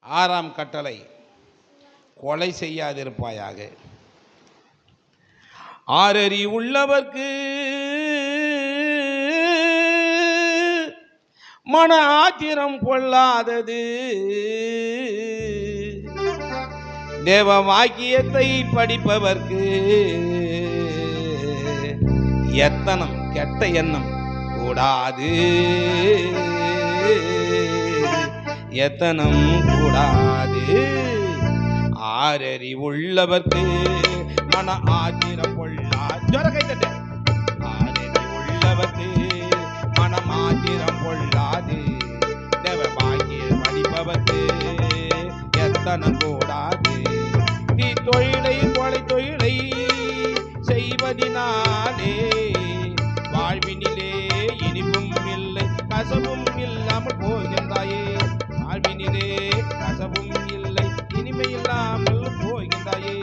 ஆறாம் கட்டளை, கொலை செய்யாதிருப்பாயாக. ஆறறி உள்ளவர்க்கு மன ஆத்திரம் கொள்ளாதது, தேவ வாக்கியத்தை படிப்பவர்க்கு எத்தனம் கெட்ட எண்ணம் கூடாது, எத்தனம் கூடாது. ஆறறி உள்ளவர்க்கு மன ஆத்திரம் கொள்ளாது. ஜோர கைத்தட்டு. ஆறறி உள்ளவர்க்கு மனம் ஆத்திரம் கொள்ளாது, தேவ வாக்கியம் படிப்பவர்க்கு எத்தனம் கூடாது. நீ தொழிலை கொலை தொழிலை செய்வதினாலே வாழ்வினிலே இனிப்பும் இல்லை கசவும் இல்லாமல் போகின்றாயே. வாழ்வினிலே கசவும் இல்லை இனிமை இல்லாமல் போகின்றாயே.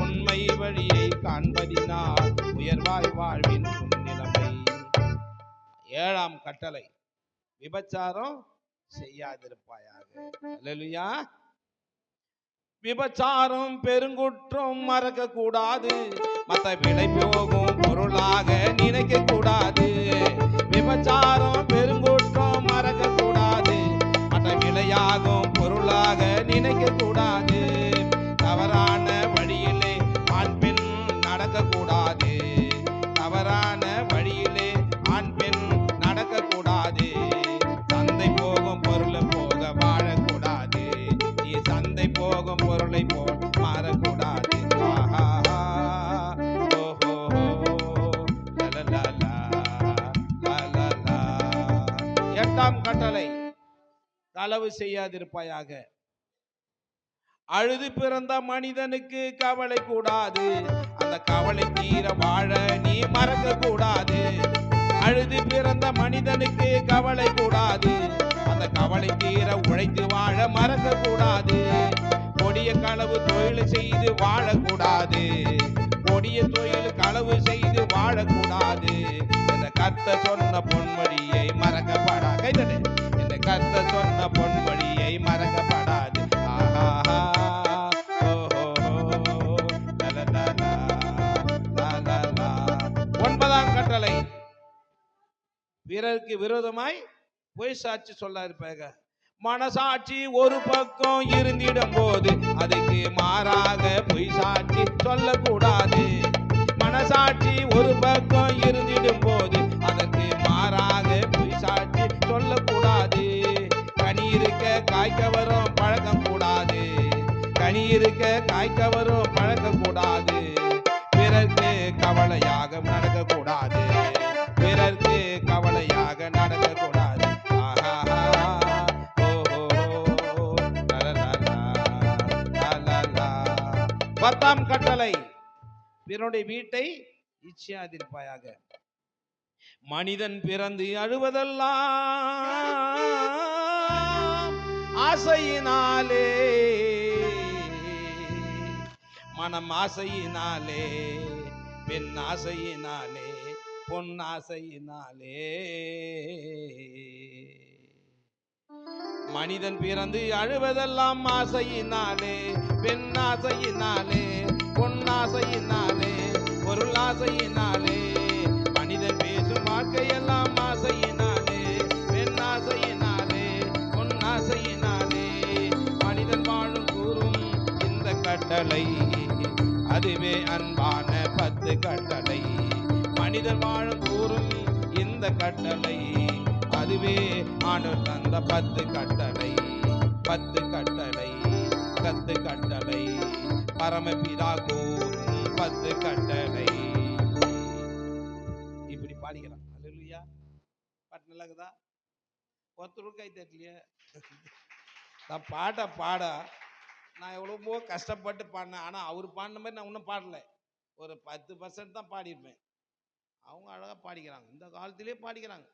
உண்மை வழியை காண்பதினால் உயர்வாய் வாழ்வின் நிலைமை. ஏழாம் கட்டளை, விபச்சாரம் செய்யாதிருப்பாயாக. அல்லேலூயா. விபச்சாரம் பெருங்குற்றம் மறக்க கூடாது, மற்ற விலை போகும் பொருளாக நினைக்க கூடாது. விபச்சாரம் பெருங்குற்றம் மறக்க கூடாது, மற்ற விலையாகும் பொருளாக நினைக்க கூடாது. தவறான வழியிலே ஆண் பெண் நடக்க கூடாது, தவறான வழியிலே ஆண் பெண் நடக்க கூடாது. சந்தை போகும் பொருளை போக வாழக்கூடாது, நீ சந்தை போகும் பொருளை போல் மாறக்கூடாது. எட்டாம் கட்டளை, களவு செய்யாதிருப்பாயாக. அழுது பிறந்த மனிதனுக்கு கவலை கூடாது, அந்த கவலை தீர வாழ நீ மறக்க கூடாது. அழுது பிறந்த மனிதனுக்கு கவலை கூடாது, அந்த கவலை தீர உழைத்து வாழ மறக்க கூடாது. கொடிய களவு தொழில் செய்து வாழக்கூடாது, கொடிய தொழில் களவு செய்து வாழக்கூடாது. இந்த கர்த்தர் சொன்ன பொன்மொழியை மறக்கப்படா. கைதட்டு. இந்த கர்த்தர் சொன்ன பொன்மொழியை மறக்கப்படாது. ஒன்பதாம் கட்டளை, பிறருக்கு விரோதமாய் பொய் சாட்சி சொல்லாதிருப்பாக. மனசாட்சி ஒரு பக்கம் இருந்திடும் போது அதுக்கு மாறாக பொய் சாட்சி சொல்லக்கூடாது. மனசாட்சி ஒரு பக்கம் இருந்திடும் போது அதற்கு மாறாக பொய் சாட்சி சொல்லக்கூடாது. கனி இருக்க காய்க்க வரும் பழக்கம் கூடாது, கனி இருக்க காய்க்க வரும் பழக்கம் கூடாது. பிறர்க்கு கவலையாக நடக்கக்கூடாது, பிறர்க்கு கவலையாக நடக்கக்கூடாது. பத்தாம் கட்டளை, பிறனுடைய வீட்டை இச்சையாதிருப்பாயாக. மனிதன் பிறந்து அழுவதெல்லாம் ஆசையினாலே, மனம் ஆசையினாலே, பெண் ஆசையினாலே, பொன் ஆசையினாலே. மனிதன் பிறந்து அழுவதெல்லாம் ஆசையினாலே, பெண் ஆசையினாலே, பொன் ஆசையினாலே, பொருள் ஆசையினாலே. மனிதன் பேசும் வாழ்க்கையெல்லாம் ஆசையினாலே, பெண் ஆசையினாலே, பொன் ஆசையினாலே. மனிதன் வாழும் கூறும் இந்த கட்டளை அதுவே அன்பான 10 கட்டளை. மனிதன் வாழும் கூறும் இந்த கட்டளை அதுவே ஆண்டவர் தந்த 10 கட்டளை. 10 கட்டளை, 10 கட்டளை, பரமபிதா கூறும் 10 கட்டளை. இப்படி பாடிக்கிறான். அல்லேலூயா. பாட்டு நல்லா இருக்குதா? ஒருத்தரும் கை தட்டலையே. நான் பாட நான் எவ்வளவோ கஷ்டப்பட்டு பாடினேன், ஆனால் அவர் பாடின மாதிரி நான் இன்னும் பாடலை. ஒரு 10% தான் பாடியிருப்பேன். அவங்க அழகாக பாடிக்கிறாங்க, இந்த காலத்திலே பாடிக்கிறாங்க,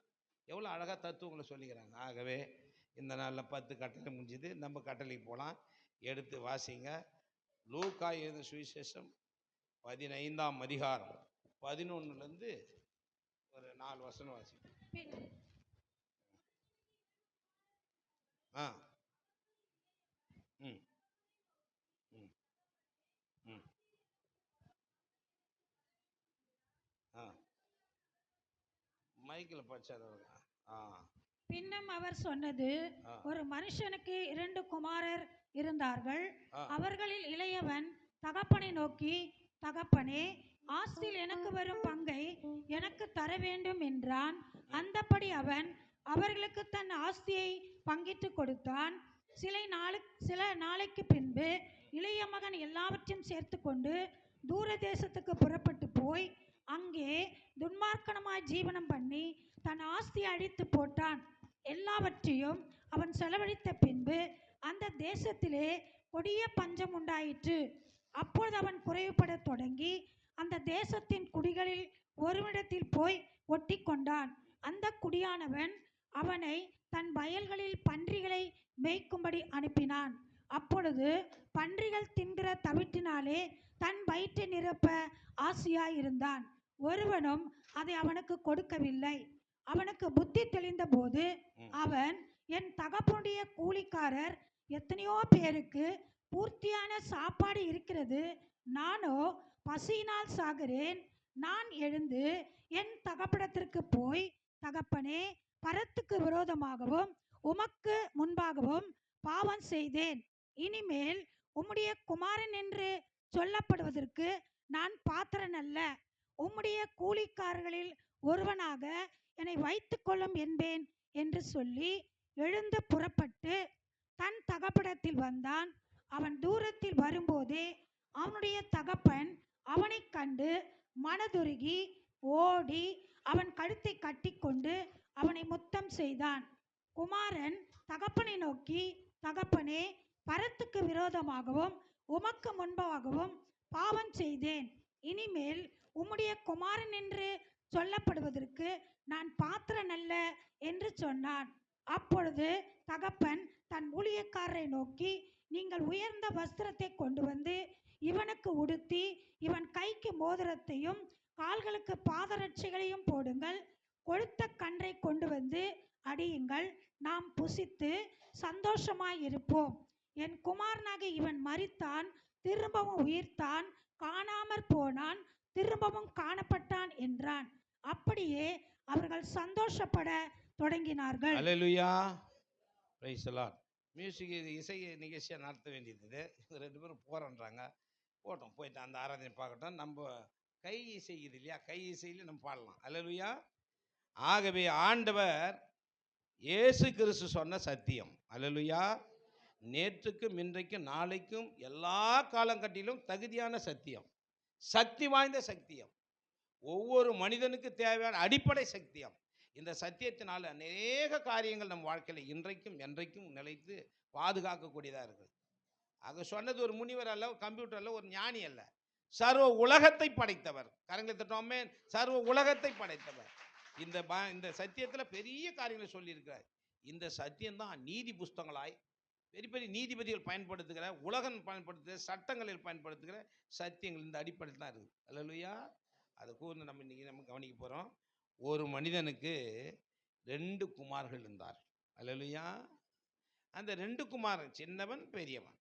எவ்வளோ அழகாக தத்துவங்களை சொல்லிக்கிறாங்க. ஆகவே இந்த நாளில் 10 கட்டளை முடிஞ்சுது. நம்ம கட்டளைக்கு போகலாம். எடுத்து வாசிங்க. லூக்கா எழுதின சுவிசேஷம் 15ஆம் அதிகாரம் 11லேருந்து ஒரு 4 வசனம் வாசிங்க. ம் ம் ம் ஆ மைக்கில் படிச்சார் அவர். ஆ பின்னும் அவர் சொன்னது, ஆ ஒரு மனுஷனுக்கு 2 குமாரர் இருந்தார்கள். ஆ அவர்களில் இளையவன் தகப்பனை நோக்கி, தகப்பனே, ஆஸ்தியில் எனக்கு வரும் பங்கை எனக்கு தர வேண்டும் என்றான். ம் அந்தப்படி அவன் அவர்களுக்கு தன் ஆஸ்தியை பங்கிட்டு கொடுத்தான். சில நாளைக்கு பின்பு இளைய மகன் எல்லாவற்றையும் சேர்த்து கொண்டு தூர தேசத்துக்கு புறப்பட்டு போய் அங்கே துன்மார்க்கனமாய் ஜீவனம் பண்ணி தன் ஆஸ்தியை அழித்து போட்டான். எல்லாவற்றையும் அவன் செலவழித்த பின்பு அந்த தேசத்திலே கொடிய பஞ்சம் உண்டாயிற்று. அப்பொழுது அவன் குறைவுபடத் தொடங்கி அந்த தேசத்தின் குடிகளில் ஒருவனிடத்தில் போய் ஒட்டி கொண்டான். அந்த குடியானவன் அவனை தன் வயல்களில் பன்றிகளை மேய்க்கும்படி அனுப்பினான். அப்பொழுது பன்றிகள் தின்கிற தவிட்டினாலே தன் வயிற்றை நிரப்ப ஆசையாயிருந்தான். ஒருவனும் அதை அவனுக்கு கொடுக்கவில்லை. அவனுக்கு புத்தி தெளிந்த போது அவன், என் தகப்பனுடைய கூலிக்காரர் எத்தனையோ பேருக்கு பூர்த்தியான சாப்பாடு இருக்கிறது, நானோ பசியினால் சாகிறேன். நான் எழுந்து என் தகப்படத்திற்கு போய், தகப்பனே, பரத்துக்கு விரோதமாகவும் உமக்கு முன்பாகவும் பாவம் செய்தேன். இனிமேல் உம்முடைய குமாரன் என்று சொல்லப்படுவதற்கு நான் பாத்திரன் அல்ல. உம்முடைய கூலிக்காரர்களில் ஒருவனாக என்னை வைத்துக் கொள்ளும் என்பேன் என்று சொல்லி எழுந்து புறப்பட்டு தன் தகப்படத்தில் வந்தான். அவன் தூரத்தில் வரும்போதே அவனுடைய தகப்பன் அவனை கண்டு மனதுருகி ஓடி அவன் கழுத்தை கட்டிக்கொண்டு அவனை முத்தம் செய்தான். குமாரன் தகப்பனை நோக்கி, தகப்பனே, பரத்துக்கு விரோதமாகவும் உமக்கு முன்பாகவும் பாவம் செய்தேன். இனிமேல் உம்முடைய குமாரன் என்று சொல்லப்படுவதற்கு நான் பாத்திரன் அல்ல என்று சொன்னான். அப்பொழுது தகப்பன் தன் ஊழியக்காரரை நோக்கி, நீங்கள் உயர்ந்த வஸ்திரத்தை கொண்டு வந்து இவனுக்கு உடுத்தி இவன் கைக்கு மோதிரத்தையும் கால்களுக்கு பாதரட்சைகளையும் போடுங்கள். கொழுத்த கன்றை கொண்டு வந்து அடியுங்கள். நாம் புசித்து சந்தோஷமாயிருப்போம். என் குமாரனாக இவன் மரித்தான், திரும்பவும் உயிர்த்தான், காணாமற் போனான், திரும்பவும் காணப்பட்டான் என்றான். அப்படியே அவர்கள் சந்தோஷப்பட தொடங்கினார்கள். அல்லேலூயா, பிரைஸ் தி லார்ட். மியூசிக் இசை நிகழ்ச்சியாக நடத்த வேண்டியது. இது 2 பேரும் போகிறோன்றாங்க. போட்டோம், போயிட்டு அந்த ஆராதனை பார்க்கட்டும். நம்ம கை இசை இது இல்லையா, கை இசையில நம்ம பாடலாம். அல்லேலூயா. ஆகவே ஆண்டவர் இயேசு கிறிஸ்து சொன்ன சத்தியம், அல்லேலூயா, நேற்றுக்கும் இன்றைக்கும் நாளைக்கும் எல்லா காலங்கட்டிலும் தகுதியான சத்தியம், சக்தி வாய்ந்த சத்தியம், ஒவ்வொரு மனிதனுக்கு தேவையான அடிப்படை சத்தியம். இந்த சத்தியத்தினால் அநேக காரியங்கள் நம் வாழ்க்கையில் இன்றைக்கும் என்றைக்கும் நிலைத்து பாதுகாக்கக்கூடியதாக இருக்குது. ஆக சொன்னது ஒரு முனிவர் அல்ல, கம்ப்யூட்டர் அல்ல, ஒரு ஞானி அல்ல, சர்வ உலகத்தை படைத்தவர். கரங்களை தட்டுவோமே, சர்வ உலகத்தை படைத்தவர். இந்த சத்தியத்தில் பெரிய காரியங்களை சொல்லியிருக்கிறார். இந்த சத்தியம்தான் நீதி புஸ்தகங்களாய் பெரிய பெரிய நீதிபதிகள் பயன்படுத்துகிற, உலகம் பயன்படுத்துகிற, சட்டங்களில் பயன்படுத்துகிற சத்தியங்கள் இந்த அடிப்படையில் தான் இருக்குது. அல்லேலூயா. அதை கூர்ந்து நம்ம இன்னைக்கு நம்ம கவனிக்க போகிறோம். ஒரு மனிதனுக்கு 2 குமார்கள் இருந்தார். அல்லேலூயா. அந்த 2 குமாரன், சின்னவன் பெரியவன்.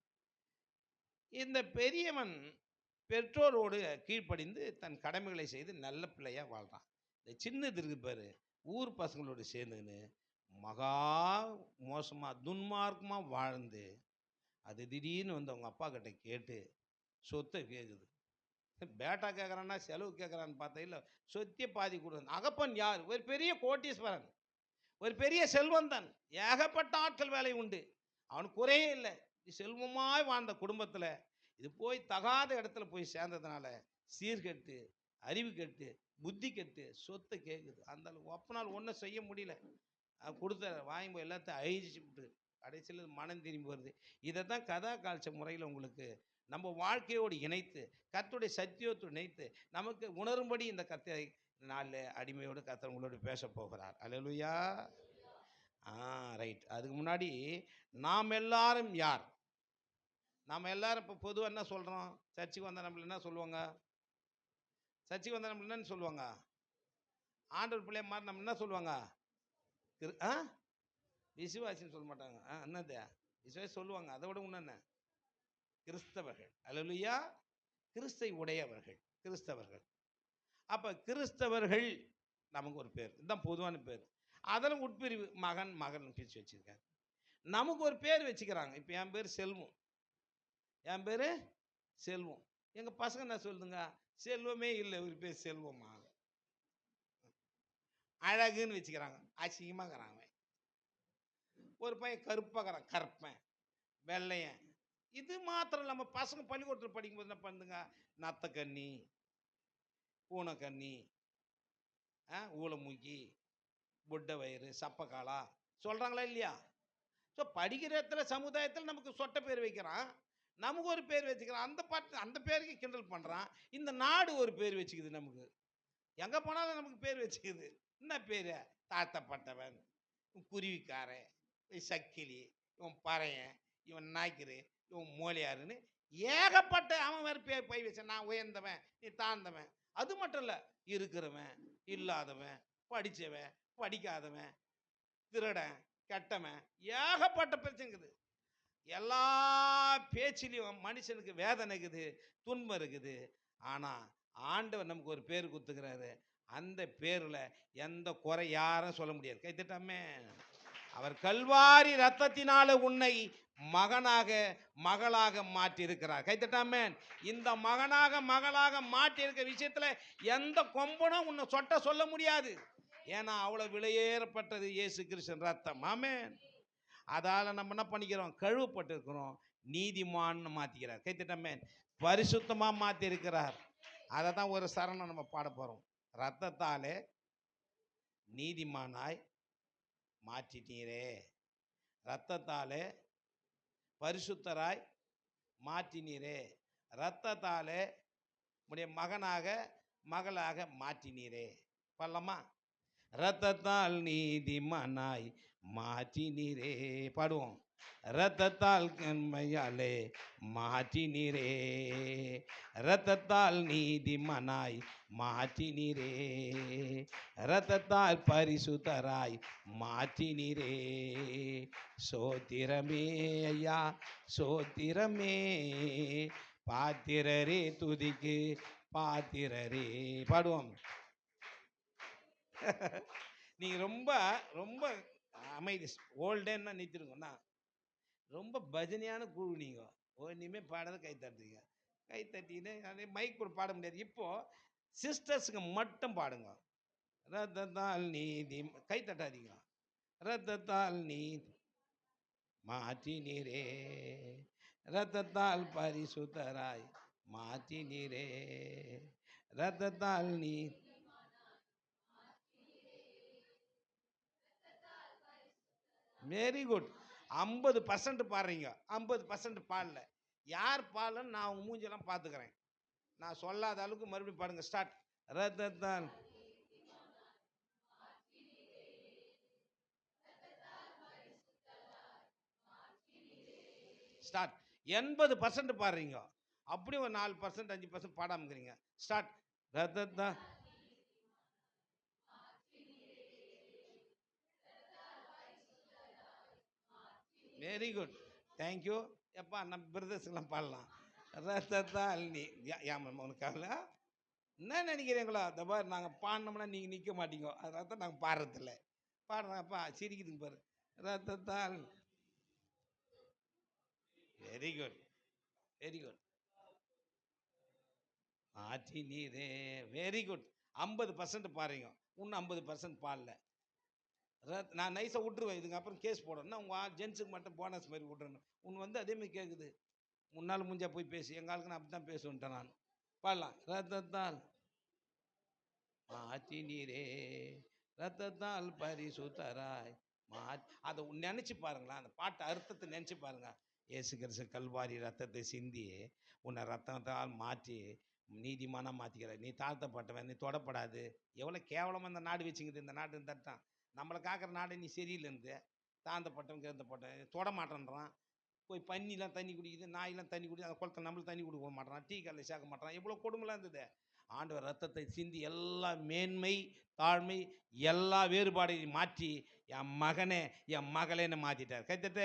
இந்த பெரியவன் பெற்றோரோடு கீழ்ப்படிந்து தன் கடமைகளை செய்து நல்ல பிள்ளையா வாழ்றான். இந்த சின்னது இருக்கு பாரு, ஊர் பசங்களோடு சேர்ந்துன்னு மகா மோசமாக துன்மார்க்கமாக வாழ்ந்து அது திடீர்னு வந்து அவங்க அப்பா கிட்ட கேட்டு சொத்தை கேட்குது. பேட்டா கேட்குறான்னா செலவு கேட்குறான்னு பார்த்தா இல்லை, சொத்திய பாதி கொடுங்க. அகப்பன் யார்? ஒரு பெரிய கோட்டீஸ்வரன், ஒரு பெரிய செல்வந்தன், ஏகப்பட்ட ஆட்கள் வேலை உண்டு, அவனுக்கு குறையே இல்லை. செல்வமாய் வாழ்ந்த குடும்பத்தில் இது போய் தகாத இடத்துல போய் சேர்ந்ததுனால சீர்கெட்டு, அறிவு கெட்டு, புத்தி கெட்டு சொத்தை கேட்குது. அந்த ஒப்பனால் ஒன்றும் செய்ய முடியல. கொடுத்த வாங்கி போய் எல்லாத்தையும் அழிச்சு விட்டு கடைசியில் மனம் திரும்பி வருது. இதை தான் கதா கால்ச்ச முறையில் உங்களுக்கு நம்ம வாழ்க்கையோடு இணைத்து கர்த்தருடைய சத்தியத்தோடு இணைத்து நமக்கு உணரும்படி இந்த கர்த்தரை நாளில் அடிமையோடு கர்த்தர் உங்களோடு பேச போகிறார். அல்லேலூயா. ரைட். அதுக்கு முன்னாடி நாம் எல்லாரும் யார்? நாம் எல்லாரும் இப்போ பொதுவாக என்ன சொல்கிறோம்? சர்ச்சுக்கு வந்தால் நம்மள என்ன சொல்லுவாங்க? சர்ச்சுக்கு வந்தால் நம்மள என்னன்னு சொல்லுவாங்க? ஆண்டவர் பிள்ளைய மாதிரி நம்ம என்ன சொல்லுவாங்க? விசுவாசின்னு சொல்ல மாட்டாங்க. என்னது விசுவாசி சொல்லுவாங்க. அதை விட இன்னும் என்ன? கிறிஸ்தவர்கள். அல்லேலூயா. கிறிஸ்தை உடையவர்கள், கிறிஸ்தவர்கள். அப்ப கிறிஸ்தவர்கள் நமக்கு ஒரு பேர், இதுதான் பொதுவான பேர். அதில் உட்பிரிவு மகன் மகன் பிரித்து வச்சிருக்காங்க. நமக்கு ஒரு பேர் வச்சுக்கிறாங்க. இப்போ என் பேர் செல்வம், என் பேர் செல்வம். எங்கள் பசங்க என்ன சொல்லுதுங்க, செல்வமே இல்லை ஒரு பேர் செல்வமா. அழகுன்னு வச்சுக்கிறாங்க, அசிங்கமாகறாங்க. ஒரு பையன் கருப்பாகிறான், கருப்பன், வெள்ளையன். இது மாத்திரம் நம்ம பசங்க பள்ளிக்கூடத்தில் படிக்கும்போது என்ன பண்ணுங்க, நத்தக்கண்ணி, பூனைக்கண்ணி, ஊளமூக்கி, புட்டை வயிறு, சப்பக்காலா சொல்கிறாங்களா இல்லையா? ஸோ படிக்கிற இடத்துல சமுதாயத்தில் நமக்கு சொட்ட பேர் வைக்கிறான், நமக்கு ஒரு பேர் வச்சுக்கிறான். அந்த பாட்டு அந்த பேருக்கு கிண்டல் பண்ணுறான். இந்த நாடு ஒரு பேர் வச்சுக்குது நமக்கு. எங்கே போனாலும் நமக்கு பேர் வச்சுக்குது. என்ன பேர்? தாழ்த்தப்பட்டவன், குருவிக்காரன், சக்கிலி, இவன் பறையன், இவன் நாய்க்கரு, இவன் மோலியாருன்னு ஏகப்பட்ட அவன் வேறு பேர் பை வச்சான். நான் உயர்ந்தவன், நீ தாழ்ந்தவன். அது மட்டும் இல்லை, இருக்கிறவன், இல்லாதவன், படித்தவன், படிக்காதவன், திருடன், கெட்டவன், ஏகப்பட்ட பிரச்சனைக்குது. எல்லா பேச்சிலையும் மனுஷனுக்கு வேதனை இருக்குது, துன்பம் இருக்குது. ஆனால் ஆண்டவர் நமக்கு ஒரு பேர் கொடுத்துக்கிறாரு. அந்த பேரில் எந்த குறை யாரும் சொல்ல முடியாது. கைத்தட்டாமே. அவர் கல்வாரி ரத்தத்தினால உன்னை மகனாக மகளாக மாற்றி இருக்கிறார். கைத்தட்டாமே. இந்த மகனாக மகளாக மாற்றி இருக்கிற விஷயத்துல எந்த கொம்பனும் உன்னை சொட்ட சொல்ல முடியாது. ஏன்னா அவ்வளவு விலையேறப்பட்டது இயேசு கிறிஸ்து ரத்தம். ஆமென். அதால நம்ம என்ன பண்ணிக்கிறோம், கழுவப்பட்டு இருக்கிறோம், நீதிமான்னு மாத்திக்கிறார். கைத்தட்டாமே. பரிசுத்தமா மாத்தி இருக்கிறார். அதை தான் ஒரு சரணம் நம்ம பாட போறோம். ரத்தத்தாலே நீதிமானாய் மாற்றினீரே, ரத்தத்தாலே பரிசுத்தராய் மாற்றினீரே, ரத்தத்தாலே உடைய மகனாக மகளாக மாற்றினீரே. பாடலாமா? ரத்தத்தால் நீதிமானாய் மாற்றினீரே. பாடுவோம். ரத்தத்தால் கண்மையாலே மாற்றினீரே, ரத்தத்தால் நீதிமானாய் மாற்றினீரே, ரத்தத்தால் பரிசுத்தராய் மாற்றினீரே. சோத்திரமே ஐயா, சோத்திரமே, பாத்திரரே துதிக்கு பாத்திரரே. பாடுவோம். நீங்க ரொம்ப ரொம்ப அமைதி, ஓல்டேன்னா நிறுத்திருக்கோண்ணா. ரொம்ப பஜனையான குழு நீங்க. ஒன்றுமே பாடாத கை தட்டுறீங்க. கை தட்டின்னு மைக் கூட பாட முடியாது. இப்போ சிஸ்டர்ஸுங்க மட்டும் பாடுங்க. ரத்தத்தால் நீதி, கை தட்டாதீங்க. ரத்தத்தால் நீதி மாற்றினீரே, ரத்தத்தால் பரிசுத்தராய் மாற்றினீரே, ரத்தத்தால் நீ. Very good. 50% பாடுறீங்க, 50% பாடல. யார் பாடலன்னு நான் அவங்க மூஞ்செல்லாம் பார்த்துக்கிறேன். நான் சொல்லாத அளவுக்கு மறுபடியும் பாடுங்க. ஸ்டார்ட். ரத்தத்தால் ஸ்டார்ட். 80% பாடுறீங்க, அப்படியே ஒரு 4% 5% பாடாம இருக்கிறீங்க. ஸ்டார்ட். ரத்தத்தால். Very good, thank you. எப்பா நம்ம பிரதர்ஸ்லாம் பாடலாம். ரத்தத்தால் நீ உனக்கு கவலை என்ன நினைக்கிறீங்களோ அந்த பாரு, நாங்கள் பாடினோம்னா நீங்கள் நிற்க மாட்டீங்க, அதனால தான் நாங்கள் பாடுறதில்ல. பாடுறாங்கப்பா, சிரிக்குதுங்க பாரு. ரத்தத்தால். Very good, very good. ஆற்றி நீரே. Very good. 50% பாருங்க, இன்னும் 50% பாடல. நான் நைஸாக விட்டுருவேன், இதுங்க அப்புறம் கேஸ் போடணும். உங்கள் ஜென்ஸுக்கு மட்டும் போனஸ் மாதிரி விட்டுறணும். உன் வந்து அதேமாதிரி கேட்குது, முன்னால் முடிஞ்சா போய் பேசி, எங்கள் ஆளுக்கு நான் அப்படி தான் பேசுவேன்ட்டேன் நான். பாடலாம். ரத்தத்தால் மாற்றி நீரே, ரத்தத்தால் பரிசுத்தராய் அதை நினச்சி பாருங்களேன். அந்த பாட்டு அர்த்தத்தை நினச்சி பாருங்க. இயேசு கிறிஸ்து கல்வாரி ரத்தத்தை சிந்தி உன்னை ரத்தத்தால் மாற்றி நீதிமானா மாற்றிக்கிற. நீ தாழ்த்தப்பட்டவன், நீ தொடப்படாது. எவ்வளோ கேவலமாக இந்த நாடு வச்சுக்குது. இந்த நாடு தட்டான் நம்மளை காக்கிற நாடு. நீ சரியில்லைருந்து தாழ்ந்தப்பட்டவன் கேழ்ந்தப்பட்டவன் தொட மாட்டேன்றான். போய் பன்னிலாம் தண்ணி குடிக்குது, நாயெல்லாம் தண்ணி குடிக்குது, அந்த குளத்தை நம்மளும் தண்ணி கொடுக்க மாட்டேறான், டீ கல்லை சேர்க்க மாட்டேறான். எவ்வளோ கொடுமைலாம் இருந்தது. ஆண்டவர் ரத்தத்தை சிந்தி எல்லா மேன்மை தாழ்மை எல்லா வேறுபாடையும் மாற்றி என் மகனே என் மகளேன்னு மாற்றிட்டார். கைத்தட்ட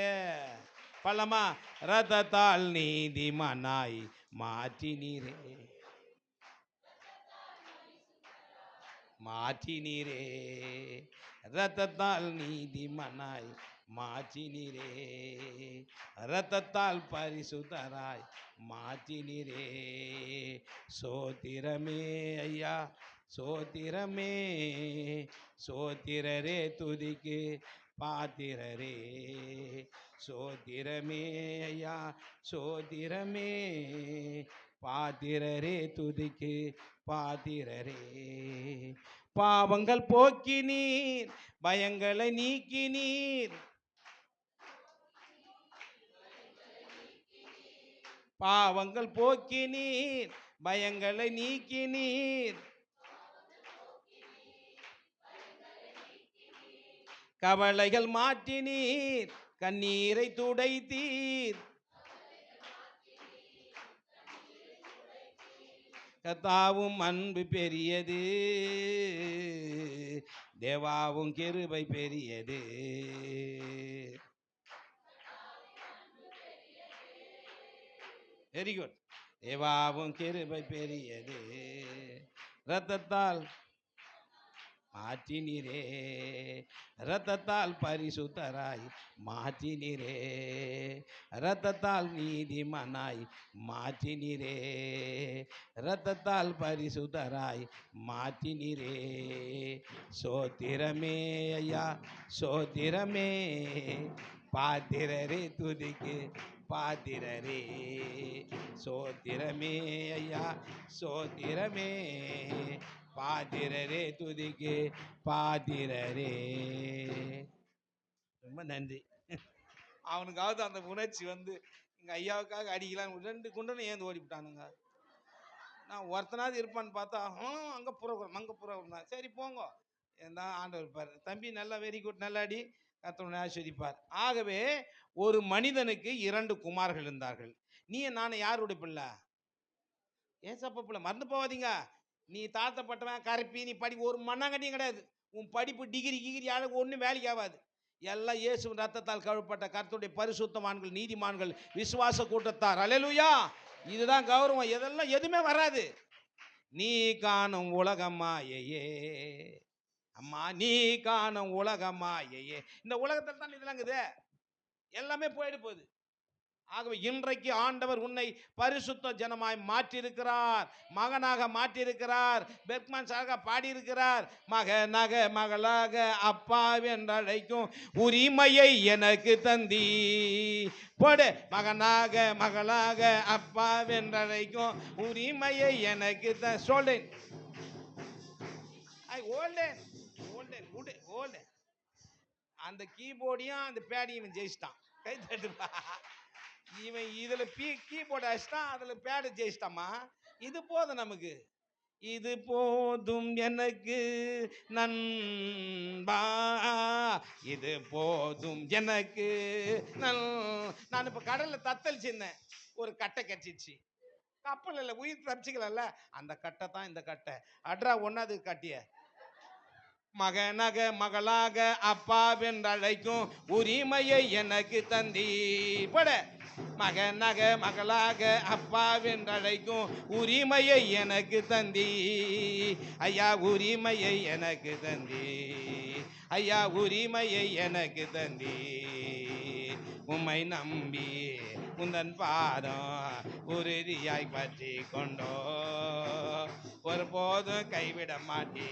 பள்ளமா ரத்தத்தால் நீதிமானாய் மாற்றினீரே மாற்றினீரே ரத்தத்தால் நீதிமானாய் மாற்றினீரே ரத்தத்தால் பரிசுத்தராய் மாற்றினீரே சோத்திரமே ஐயா சோத்திரமே சோத்திரரே துதிக்கு பாத்திரரே சோத்திரமே ஐயா சோத்திரமே பாத்திரரே துதிக்கு பாத்திரரே பாவங்கள் போக்கினீர் பயங்களை நீக்கினீர் பாவங்கள் போக்கினீர் பயங்களை நீக்கினீர் கவலைகள் மாற்றினீர் கண்ணீரை துடைத்தீர் கர்த்தாவும் அன்பு பெரியது தேவாவும் கிருபை பெரியது வெரி குட் தேவாவும் கிருபை பெரியது ரத்தத்தால் மாற்றினீரே ரத்தத்தால் பரிசுத்தராய் மாற்றினீரே ரத்தத்தால் நீதிமானாய் மாற்றினீரே ரத்தத்தால் பரிசுத்தராய் மாற்றினீரே சோத்திரமே ஐயா சோத்திரமே பாத்திரரே துதிக்கு பாத்திரரே சோத்திரமே ஐயா சோத்திரமே பாத்திரரே துதிக்கு பாத்திரரே ரொம்ப நன்றி அவனுக்காவது அந்த உணர்ச்சி வந்து எங்க ஐயாவுக்காக அடிக்கலாம் 2 குண்டனும் ஏந்து ஓடிவிட்டானுங்க நான் ஒருத்தனாவது இருப்பான்னு பார்த்தா அங்கே புறகுறோம் சரி போங்க தான் ஆண்டவர் பாரு தம்பி நல்லா வெரி குட் நல்லா அடி கர்த்தர் ஆசீர்வதிப்பார் ஆகவே ஒரு மனிதனுக்கு 2 குமார்கள் இருந்தார்கள் நீ நானும் யாருடைய பிள்ளை ஏசப்பா பிள்ளை மறந்து போவாதீங்க நீ தாழ்த்தப்பட்டவன் கரப்பி நீ ஒரு மண்ணாங்கட்டியும் கிடையாது உன் படிப்பு டிகிரி அளவுக்கு ஒன்றும் வேலைக்கு ஆகாது எல்லாம் இயேசு ரத்தத்தால் கழுவப்பட்ட கர்த்தருடைய பரிசுத்தவான்கள் நீதிமான்கள் விசுவாச கூட்டத்தார் அல்லேலூயா இதுதான் கௌரவம் இதெல்லாம் எதுவுமே வராது நீ காணும் உலகமாயையே அம்மா நீ காணும் உலகமாயையே இந்த உலகத்தில் தான் இதெல்லாம் இருக்குது எல்லாமே போயிட்டு போகுது ஆகவே இன்றைக்கு ஆண்டவர் உன்னை பரிசுத்த ஜனமாய் மாற்றியிருக்கிறார் மகனாக மாற்றியிருக்கிறார் பெர்க்மன் சாக பாடியிருக்கிறார் மகனாக மகளாக அப்பா என்றழைக்கும் உரிமையை எனக்கு தந்தி போடு மகனாக மகளாக அப்பா என்றழைக்கும் உரிமையை எனக்கு சொல்லேன் அந்த கீபோர்டையும் அந்த பேடையும் ஜெயிச்சிட்டான் கை தட்டுப்பா இவன் இதுல கீபோர்டு அடிச்சிட்டான் அதுல பேடு ஜெயிச்சிட்டாமா இது போதும் நமக்கு இது போதும் எனக்கு நண்பா இது போதும் எனக்கு நான் இப்ப கடல்ல தத்தளிச்சிருந்தேன் ஒரு கட்டை கட்டிச்சு கப்பல் இல்லை உயிர் தப்பிச்சுக்கல அந்த கட்டை தான் இந்த கட்டை அட்ரா ஒன்னாவது கட்டிய மகனாக மகளாக அப்பா என்றழைக்கும் உரிமையை எனக்கு தந்தி பட மகனாக மகளாக அப்பா என்றழைக்கும் உரிமையை எனக்கு தந்தி ஐயா உரிமையை எனக்கு தந்தி ஐயா உரிமையை எனக்கு தந்தி உம்மை நம்பி உந்தன் பாதம் உறுதியாய் பற்றி கொண்டோ ஒருபோதும் கைவிட மாட்டே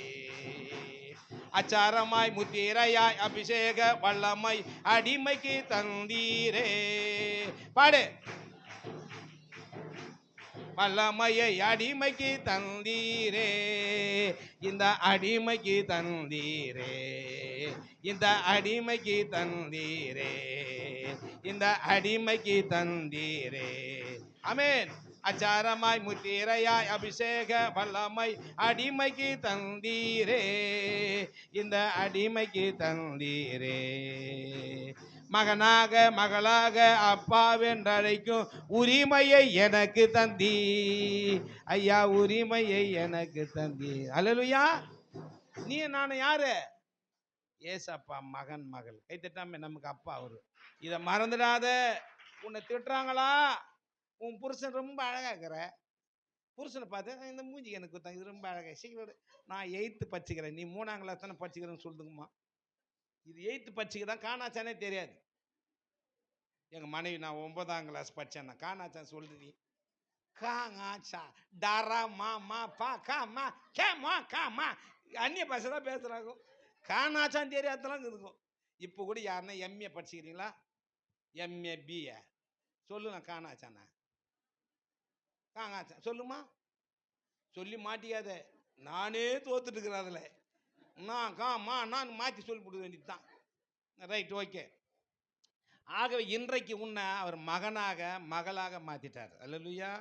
அச்சாரமாய் முத்திரையாய் அபிஷேக வல்லமை அடிமைக்கு தந்தீரே பாடு வல்லமையை அடிமைக்கு தந்தீரே இந்த அடிமைக்கு தந்தீரே இந்த அடிமைக்கு தந்தீரே இந்த அடிமைக்கு தந்தீரே ஆமென் அச்சாரமாய் முத்திரையாய் அபிஷேக வல்லமை அடிமைக்கு தந்தீரே இந்த அடிமைக்கு தந்தீரே மகனாக மகளாக அப்பாவென்றழைக்கும் உரிமையை எனக்கு தந்தி ஐயா உரிமையை எனக்கு தந்தி அல்லேலூயா நீ நான் யாரு ஏசப்பா மகன் மகள் கை தட்டாம நமக்கு அப்பா அவரு இதை மறந்துடாத உன்னை திட்டுறாங்களா? உன் புருஷன் ரொம்ப அழகா இருக்கிற. புருஷனை பார்த்து இந்த மூஞ்சி எனக்கு குத்தாங்க, இது ரொம்ப அழகா சீக்கிரம் நான் 8th படிச்சுக்கிறேன், நீ 3ஆம் கிளாஸ் தானே படிச்சுக்கிறேன்னு சொல்லுதுங்கம்மா. இது 8th படிச்சுக்க தான் காணாச்சானே தெரியாது. எங்கள் மனைவி நான் 9ஆம் கிளாஸ் படித்தேன், நான் காணாச்சான் சொல்லுது. நீ காங்காச்சா டாரா மா மா பா கா மா கே மா கா மா அந்நிய பாஷை தான் பேசுகிறாங்க. காணாச்சான் தெரியாதெல்லாம் இருக்கும். இப்போ கூட யாருன்னா எம்ஏ படிச்சுக்கிறீங்களா? எம்ஏ பிஏ சொல்லுங்க. காணாச்சானா காங்காச்சான் சொல்லுமா? சொல்லி மாட்டிக்காத, நானே தோத்துட்டு இருக்கிறேன் அதில். நான் காமா நான் மாற்றி சொல்லி கொடுக்க வேண்டியது தான். Right, okay. ஆகவே இன்றைக்கு உன்னை அவர் மகனாக மகளாக மாற்றிட்டார். அல்லேலூயா.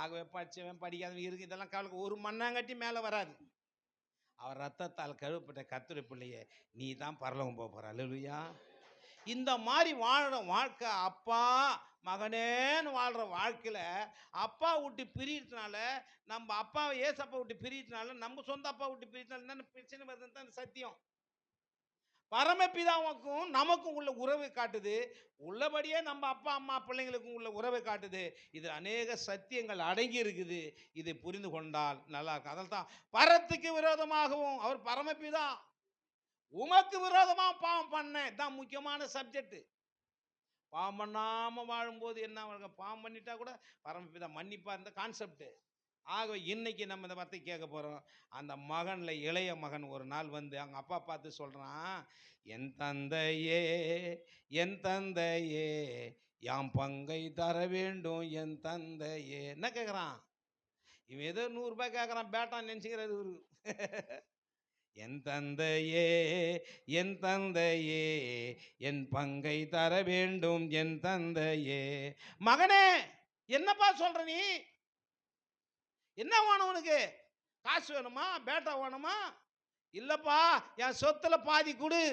ஆகவே படித்தவன் படிக்காதவன் இருக்கு, இதெல்லாம் கவலை ஒரு மண்ணாங்கட்டி மேலே வராது. அவர் ரத்தத்தால் கழுவப்பட்ட கர்த்தருடைய பிள்ளையே, நீ தான் பரலோகம் போக போகிற. அல்லேலூயா. இந்த மாதிரி வாழ்கிற வாழ்க்கை, அப்பா மகனேன்னு வாழ்கிற வாழ்க்கையில் அப்பா விட்டு பிரியறதுனால, நம்ம அப்பாவை ஏசப்பா விட்டு பிரியறதுனால, நம்ம சொந்த அப்பா விட்டு பிரியறதுனால என்ன பிரச்சனை வருதுன்னு தான் சத்தியம். பரமபிதாவுக்கும் நமக்கும் உள்ள உறவை காட்டுது. உள்ளபடியே நம்ம அப்பா அம்மா பிள்ளைங்களுக்கும் உள்ள உறவை காட்டுது. இது அநேக சத்தியங்கள் அடங்கி இருக்குது. இதை புரிந்து கொண்டால் நல்லா இருக்கும். அதில் தான் பரத்துக்கு விரோதமாகவும் அவர் பரமபிதா உமக்கு விரோதமாக பாவம் பண்ணேன் தான் முக்கியமான சப்ஜெக்ட். பாவம் பண்ணாமல் வாழும்போது என்ன, பாவம் பண்ணிட்டா கூட பரமபிதா மன்னிப்பா இருந்த கான்செப்ட். ஆகவே இன்னைக்கு நம்ம இந்த வார்த்தை கேட்க போகிறோம். அந்த மகனில் இளைய மகன் ஒரு நாள் வந்து அவங்க அப்பா பார்த்து சொல்கிறான், என் தந்தையே என் தந்தையே யாம் பங்கை தர வேண்டும் என் தந்தையே. என்ன கேட்குறான் இவன்? ஏதோ 100 ரூபாய் கேட்குறான், பேட்டான்னு நினச்சிக்கிறாரு இவரு. என் தந்தையே என் தந்தையே என் பங்கை தர வேண்டும் என் தந்தையே. மகனே என்னப்பா சொல்ற நீ? என்ன வேணும் உனக்கு? காசு வேணுமா? பேட்டா வேணுமா? இல்லப்பா என் சொத்துல பாதி கொடு.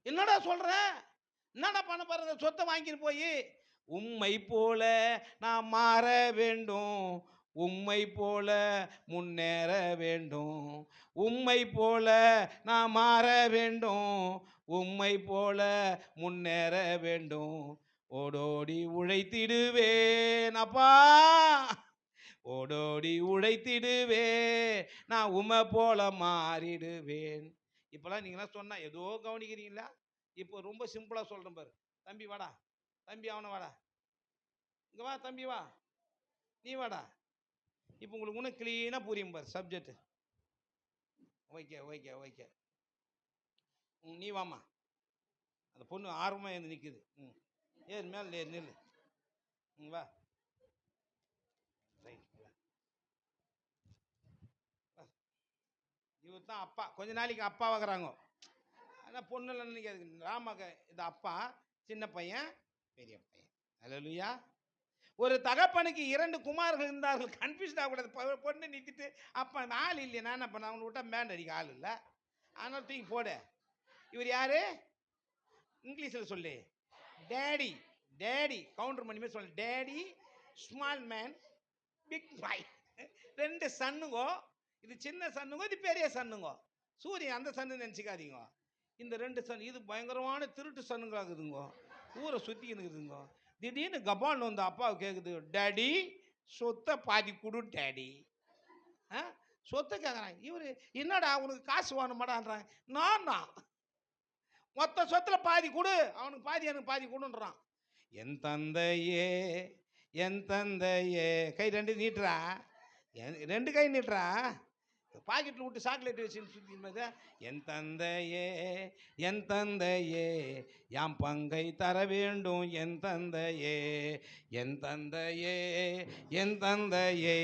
என்னடா சொல்ற? என்னடா பண்ண போற? சொத்தை வாங்கிட்டு போய் உம்மை போல நான் மாற வேண்டும், உம்மை போல முன்னேற வேண்டும், உம்மை போல நான் மாற வேண்டும், உம்மை போல முன்னேற வேண்டும், ஓடோடி உழைத்திடுவேன் அப்பா, ஓடோடி உழைத்திடுவே நான் உமை போல மாறிடுவேன். இப்போலாம் நீங்களாம் சொன்னால் ஏதோ கவனிக்கிறீங்களா? இப்போ ரொம்ப சிம்பிளாக சொல்கிறேன் பாரு. தம்பி வாடா, தம்பி அவனை வாடா, இங்கே வா தம்பி வா, நீ வாடா. இப்போ உங்களுக்கு இன்னும் க்ளீனாக புரியும் பாரு சப்ஜெக்ட். Okay okay okay. நீ வாமா. அந்த பொண்ணு ஆர்வமாக எழுந்து நிற்குது. ஏறு மேலே ஏறு நில்லு. வா. ரைட். இவர் தான் அப்பா. கொஞ்ச நாளைக்கு அப்பா வாங்குறாங்க. ஆனால் பொண்ணுல நினைக்காது. ராமக இது அப்பா, சின்ன பையன் பெரிய பையன். அல்லேலூயா. ஒரு தகப்பனுக்கு 2 குமார்கள் இருந்தார்கள். கன்ஃபியூஸ்ட் ஆகக்கூடாது. பொண்ணு நிறுத்திட்டு அப்பா ஆள் இல்லையா, நான் என்ன பண்ண, அவனை விட்டா பேண்ட் அடிக்க ஆள் இல்லை, அதனால தூக்கி போடு. இவர் யாரு? இங்கிலீஷில் சொல்லு. டேடி. டேடி கவுண்டர் பண்ணி சொல்லு. Daddy small man big boy. 2 சன்னுங்கோ. இது சின்ன சன்னுங்கோ, இது பெரிய சன்னுங்கோ. சூரியன் அந்த சன்னு நினச்சிக்காதீங்க. இந்த 2 சன் இது பயங்கரமான திருட்டு சன்னுங்களாகுதுங்கோ. ஊரை சுற்றிக்கினுக்குதுங்கோ. திடீர்னு கபால்னு வந்து அப்பாவை கேட்குது, டேடி சொத்தை பாதி கொடு டேடி. சொத்தை கேட்குறாங்க. இவர் என்னடா உனக்கு காசு வேணுமாடான்றாங்க. நான் மொத்த சொத்துல பாதி கொடு, அவனுக்கு பாதி எனக்கு பாதி கொடுன்றான். என் தந்தையே என் தந்தையே. கை 2 நீட்டுறா, 2 கை நீட்டுறா. பாக்கெட்டில் விட்டு சாக்லேட் வச்சு சுற்றி. என் தந்தையே என் தந்தையே யாம் பங்கை தர வேண்டும் என் தந்தையே, என் தந்தையே என் தந்தையே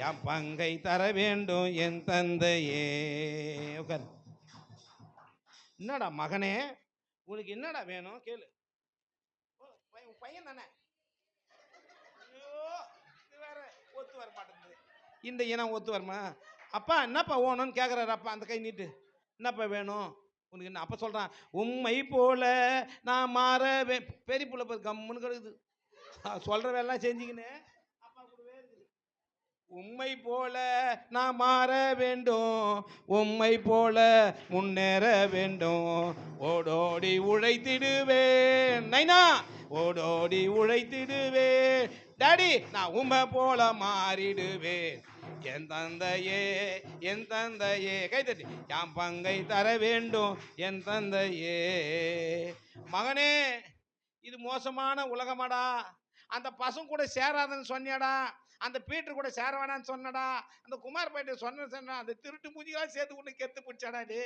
யாம் பங்கை தர வேண்டும் என் தந்தையே. உட்கார். என்னடா மகனே உனக்கு என்னடா வேணும் கேளு. பையன் தானே. ஐயோ இது வேற ஒத்து வர மாட்டேங்குது. இந்த இனம் ஒத்து வருமா? அப்பா என்னப்பா வேணும்னு கேட்குறாரு. அப்பா அந்த கை நீட்டு. என்னப்பா வேணும் உனக்கு? என்ன அப்போ சொல்கிறான், உம்மை போல நான் மாற பெரிய புள்ள போய் கம்முன்னு கிடக்குது. சொல்கிற வேலைலாம் செஞ்சுக்கின்னு அப்பா கூடவே இருக்குது. உம்மை போல நான் மாற வேண்டும், உம்மை போல முன்னேற வேண்டும், ஓடோடி உழைத்திடுவேன் நைனா, ஓடோடி உழைத்திடுவேன் டாடி, நான் உம்மை போல மாறிடுவேன். என் தந்தையே, என் தந்தையே, கைத்தட்டி, என் பங்கை தர வேண்டும் என் தந்தையே. மகனே, இது மோசமான உலகமாடா, அந்த பசங்க கூட சேராதன்னு சொன்னியாடா, அந்த பீட்டர் கூட சேர வேணான்னு சொன்னடா, அந்த குமார் பையன் சொன்ன அந்த திருட்டு மூஞ்சிலாம் சேர்த்து கொண்டு கெத்து பிடிச்சாடா டே.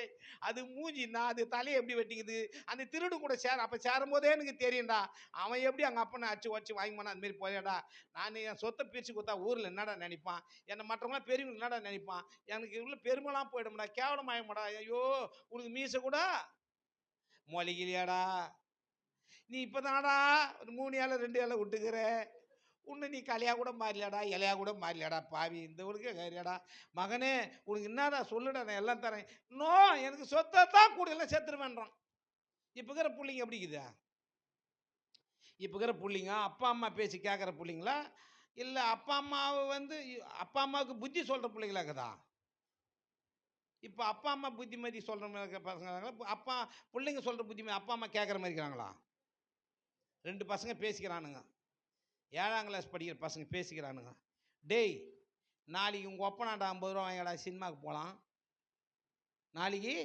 அது மூஞ்சின்னா அது தலையை எப்படி வெட்டிக்குது, அந்த திருடு கூட அப்போ சேரும் போதே எனக்கு தெரியும்டா, அவன் எப்படி அங்கே அப்பனை அடிச்சு வச்சு வாங்கி போனா அதுமாரி போயாடா. நான் என் சொத்தை பிரித்து கொடுத்தா ஊரில் என்னடா நினைப்பான், என்னை மற்றவங்களாம் பெரியவங்க என்னடா நினைப்பான், எனக்கு உள்ள பெருமைலாம் போயிடும்டா, கேவலமாயமாடா. ஐயோ, உனக்கு மீசை கூட மொழிகிலியாடா, நீ இப்போதானடா ஒரு 3 இலை 2 இலை விட்டுக்கிற, உன்னை நீ கலையா கூட மாறலையாடா, இலையா கூட மாறலையாடா பாவி, இந்த உனக்கே கையாடா. மகனே, உனக்கு என்னடா சொல்லுடா, நான் எல்லாம் தரேன். நோ, எனக்கு சொத்தை தான் கூட எல்லாம் சேர்த்துருவேன்றான். இப்போ இருக்கிற பிள்ளைங்க எப்படி இருக்குதா? இப்போ இருக்கிற பிள்ளைங்க அப்பா அம்மா பேசி கேட்குற பிள்ளைங்களா, இல்லை அப்பா அம்மாவை அப்பா அம்மாவுக்கு புத்தி சொல்கிற பிள்ளைங்களா இருக்குதா? இப்போ அப்பா அம்மா புத்திமதி சொல்கிற மாதிரி பசங்க, அப்பா பிள்ளைங்க சொல்கிற புத்திமதி அப்பா அம்மா கேட்குற மாதிரி இருக்கிறாங்களா? 2 பசங்க பேசிக்கிறானுங்க, 7ஆம் கிளாஸ் படிக்கிற பசங்க பேசிக்கிறானுங்க. டேய், நாளைக்கு உங்கள் ஒப்பனாண்டா 50 ரூபா வாங்கிடா சினிமாவுக்கு போகலாம், நாளைக்கு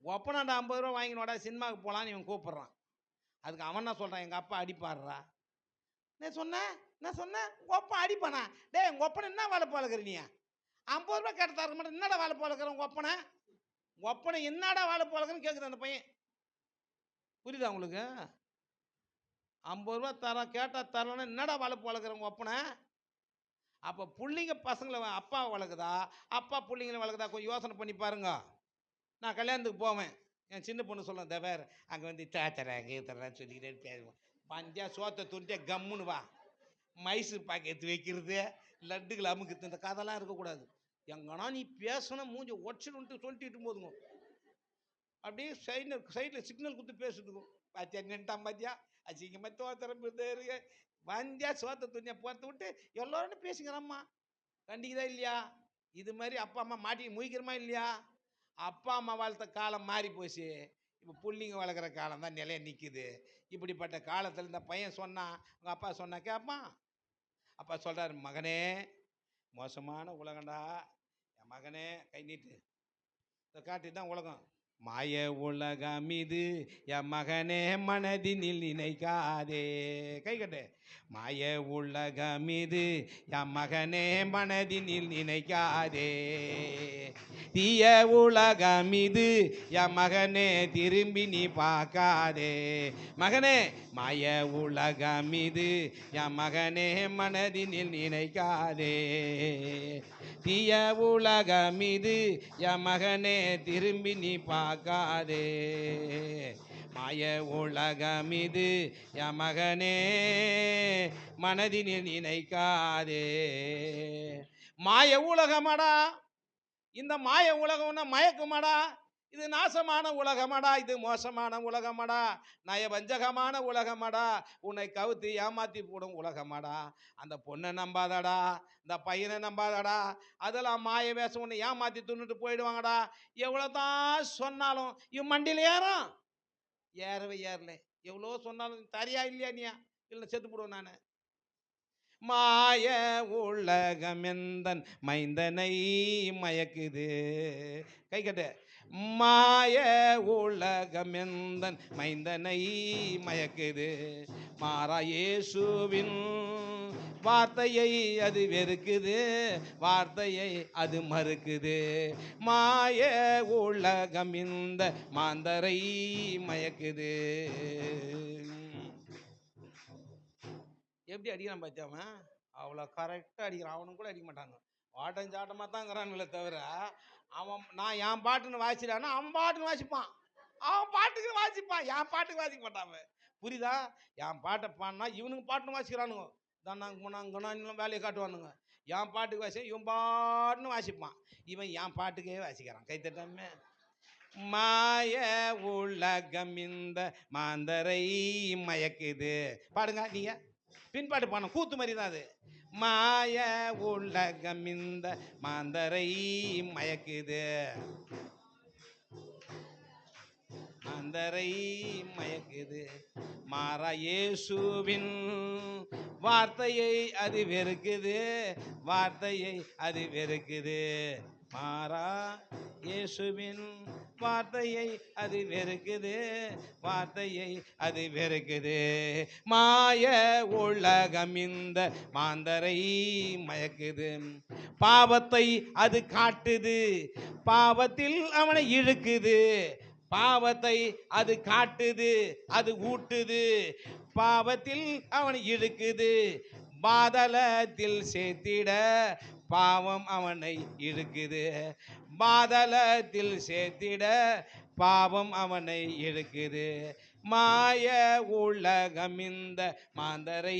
ஒப்பனாண்டா 50 ரூபா வாங்கினோடா சினிமாவுக்கு போகலான்னு இவன் கூப்பிட்றான். அதுக்கு அவன் என்ன சொல்கிறான், எங்கள் அப்பா அடிப்பாடுறா. நான் சொன்னேன், உங்கள் அப்பா அடிப்பானா? டேய், உங்கள் ஒப்பனை என்ன வேலை பழக்கிற நீ? 50 ரூபா கேட்டு தர மாட்டேன், என்னடா வேலை பழக்கிற உங்கள் ஒப்பனை என்னடா வேலை பழக்கிறன்னு கேட்குறேன் அந்த பையன். புரியுதா உங்களுக்கு? 50 ரூபா தரோம் கேட்டால் தரலன்னா என்னடா வளர்ப்பு வளர்க்குறவங்க ஒப்பனை? அப்போ பிள்ளைங்க பசங்களை அப்பா வளர்க்குதா, அப்பா பிள்ளைங்களை வளர்க்குதா? கொஞ்சம் யோசனை பண்ணி பாருங்க. நான் கல்யாணத்துக்கு போவேன், என் சின்ன பொண்ணு சொல்லுவேன், தவிர அங்கே தாத்தராங்க தரேன்னு சொல்லிக்கிட்டே பேசுவேன். பஞ்சா சோத்தை துணிட்டே கம்முன்னு வா, மைசூர் பாக்கெத்து வைக்கிறது, லட்டுகள் அமுக்குது, இந்த கதைலாம் இருக்கக்கூடாது. எங்கன்னா நீ பேசணும் மூஞ்சி ஒடிச்சுட்டு சொல்லிட்டு போதுங்க, அப்படியே சைடில் சிக்னல் கொடுத்து பேசிட்டு இருக்கும். பாத்தியா நின்ட்டான், பாத்தியா அசிங்கமாக தோத்துறப்ப வந்தியா சோத்த துணியா போட்டு விட்டு எல்லோரும் பேசிக்கிறோம்மா, கண்டிக்குதா இல்லையா? இது மாதிரி அப்பா அம்மா மாட்டி முழிக்கிறோமா இல்லையா? அப்பா அம்மா வளர்த்த காலம் மாறி போச்சு, இப்போ புள்ளிங்க வளர்க்குற காலம் தான் நிலைய நிற்குது. இப்படிப்பட்ட காலத்தில் இந்த பையன் சொன்னான், உங்கள் அப்பா சொன்னா கேட்பான்? அப்பா சொல்கிறார், மகனே, மோசமான உலகண்டா, என் மகனே கை நீட்டு, இதை காட்டி தான் உலகம். மாய உலகம் இது என் மகனே மனதினில் நினைக்காதே, கை கட்டு. மாய உலகம் இது என் மகனே மனதினில் நினைக்காதே, தீய உலகம் இது என் மகனே திரும்பி நீ பார்க்காதே. மகனே, மாய உலகம் இது என் மகனே மனதினில் நினைக்காதே, தீய உலகம் இது என் மகனே திரும்பி நீ பார்க்காதே. மாய உலகம் இது என் மகனே மனதினில் நினைக்காதே. மாய உலகமாடா, இந்த மாய உலகம்னா மயக்குமாடா, இது நாசமான உலகமாடா, இது மோசமான உலகமாடா, நயவஞ்சகமான உலகமாடா, உன்னை கவுத்து ஏமாத்தி போடும் உலகமாடா. அந்த பொண்ணை நம்பாதடா, இந்த பையனை நம்பாதடா, அதெல்லாம் மாய வேஷம், உன்னை ஏமாத்தி துண்ணுட்டு போயிடுவாங்கடா. எவ்வளோதான் சொன்னாலும் இவன் மண்டியில் ஏறல, எவ்வளோ சொன்னாலும் தரியா இல்லையா நீயா, இல்லை செத்து போடுவேன் நான். மாய உலகமெந்தன் மைந்தனை மயக்குது, கை கட்டு. மாய உலகமெந்தன் மைந்தனை மயக்குது, மாறா இயேசுவின் வார்த்தையை அது வெறுக்குது, வார்த்தையை அது மறுக்குது. மாய உலகம் இந்த மாந்தரை மயக்குது. எப்படி அடிக்கிறான் பார்த்தியாவன், அவ்வளோ கரெக்டாக அடிக்கிறான். அவனும் கூட அடிக்க மாட்டாங்க, ஆட்டஞ்சாட்டமாக தான் இருக்கிறான்களே தவிர, அவன் நான் என் பாட்டுன்னு வாசிக்கிறான்னா அவன் பாட்டுன்னு வாசிப்பான், அவன் பாட்டுக்கு வாசிப்பான், என் பாட்டுக்கு வாசிக்க மாட்டான். புரியுதா? என் பாட்டை பாடினா இவனுக்கு பாட்டுன்னு வாசிக்கிறானுங்க, தானாங்க போனாங்க வேலையை காட்டுவானுங்க. என் பாட்டுக்கு வாசி இவன் பாட்டுன்னு வாசிப்பான், இவன் என் பாட்டுக்கே வாசிக்கிறான். கைத்தட்டாமே. மாய உலகம் இந்த மாந்தரை மயக்குது. பாடுங்க நீங்க, பின்பாட்டு பாடம் கூத்து மாதிரி தான் அது. மாய உலகம் இந்த மாந்தரை மயக்குது, மாந்தரை மயக்குது. மாறா இயேசுவின் வார்த்தையை அது வெறுக்குது, வார்த்தையை அது வெறுக்குது. மாறா இயேசுவின் வார்த்தையை அது வெறுக்குது, வார்த்தையை அது வெறுக்குது. மாய உலகம் இந்த மாந்தரை மயக்குது, பாவத்தை அது காட்டுது, பாவத்தில் அவனை இழுக்குது, பாவத்தை அது காட்டுது, அது ஊட்டுது, பாவத்தில் அவனை இழுக்குது, பாதலத்தில் சேர்த்திட பாவம் அவனை இழுக்குது, பாதலத்தில் சேர்த்திட பாவம் அவனை இழுக்குது. மாய உலகம் இந்த மாந்தரை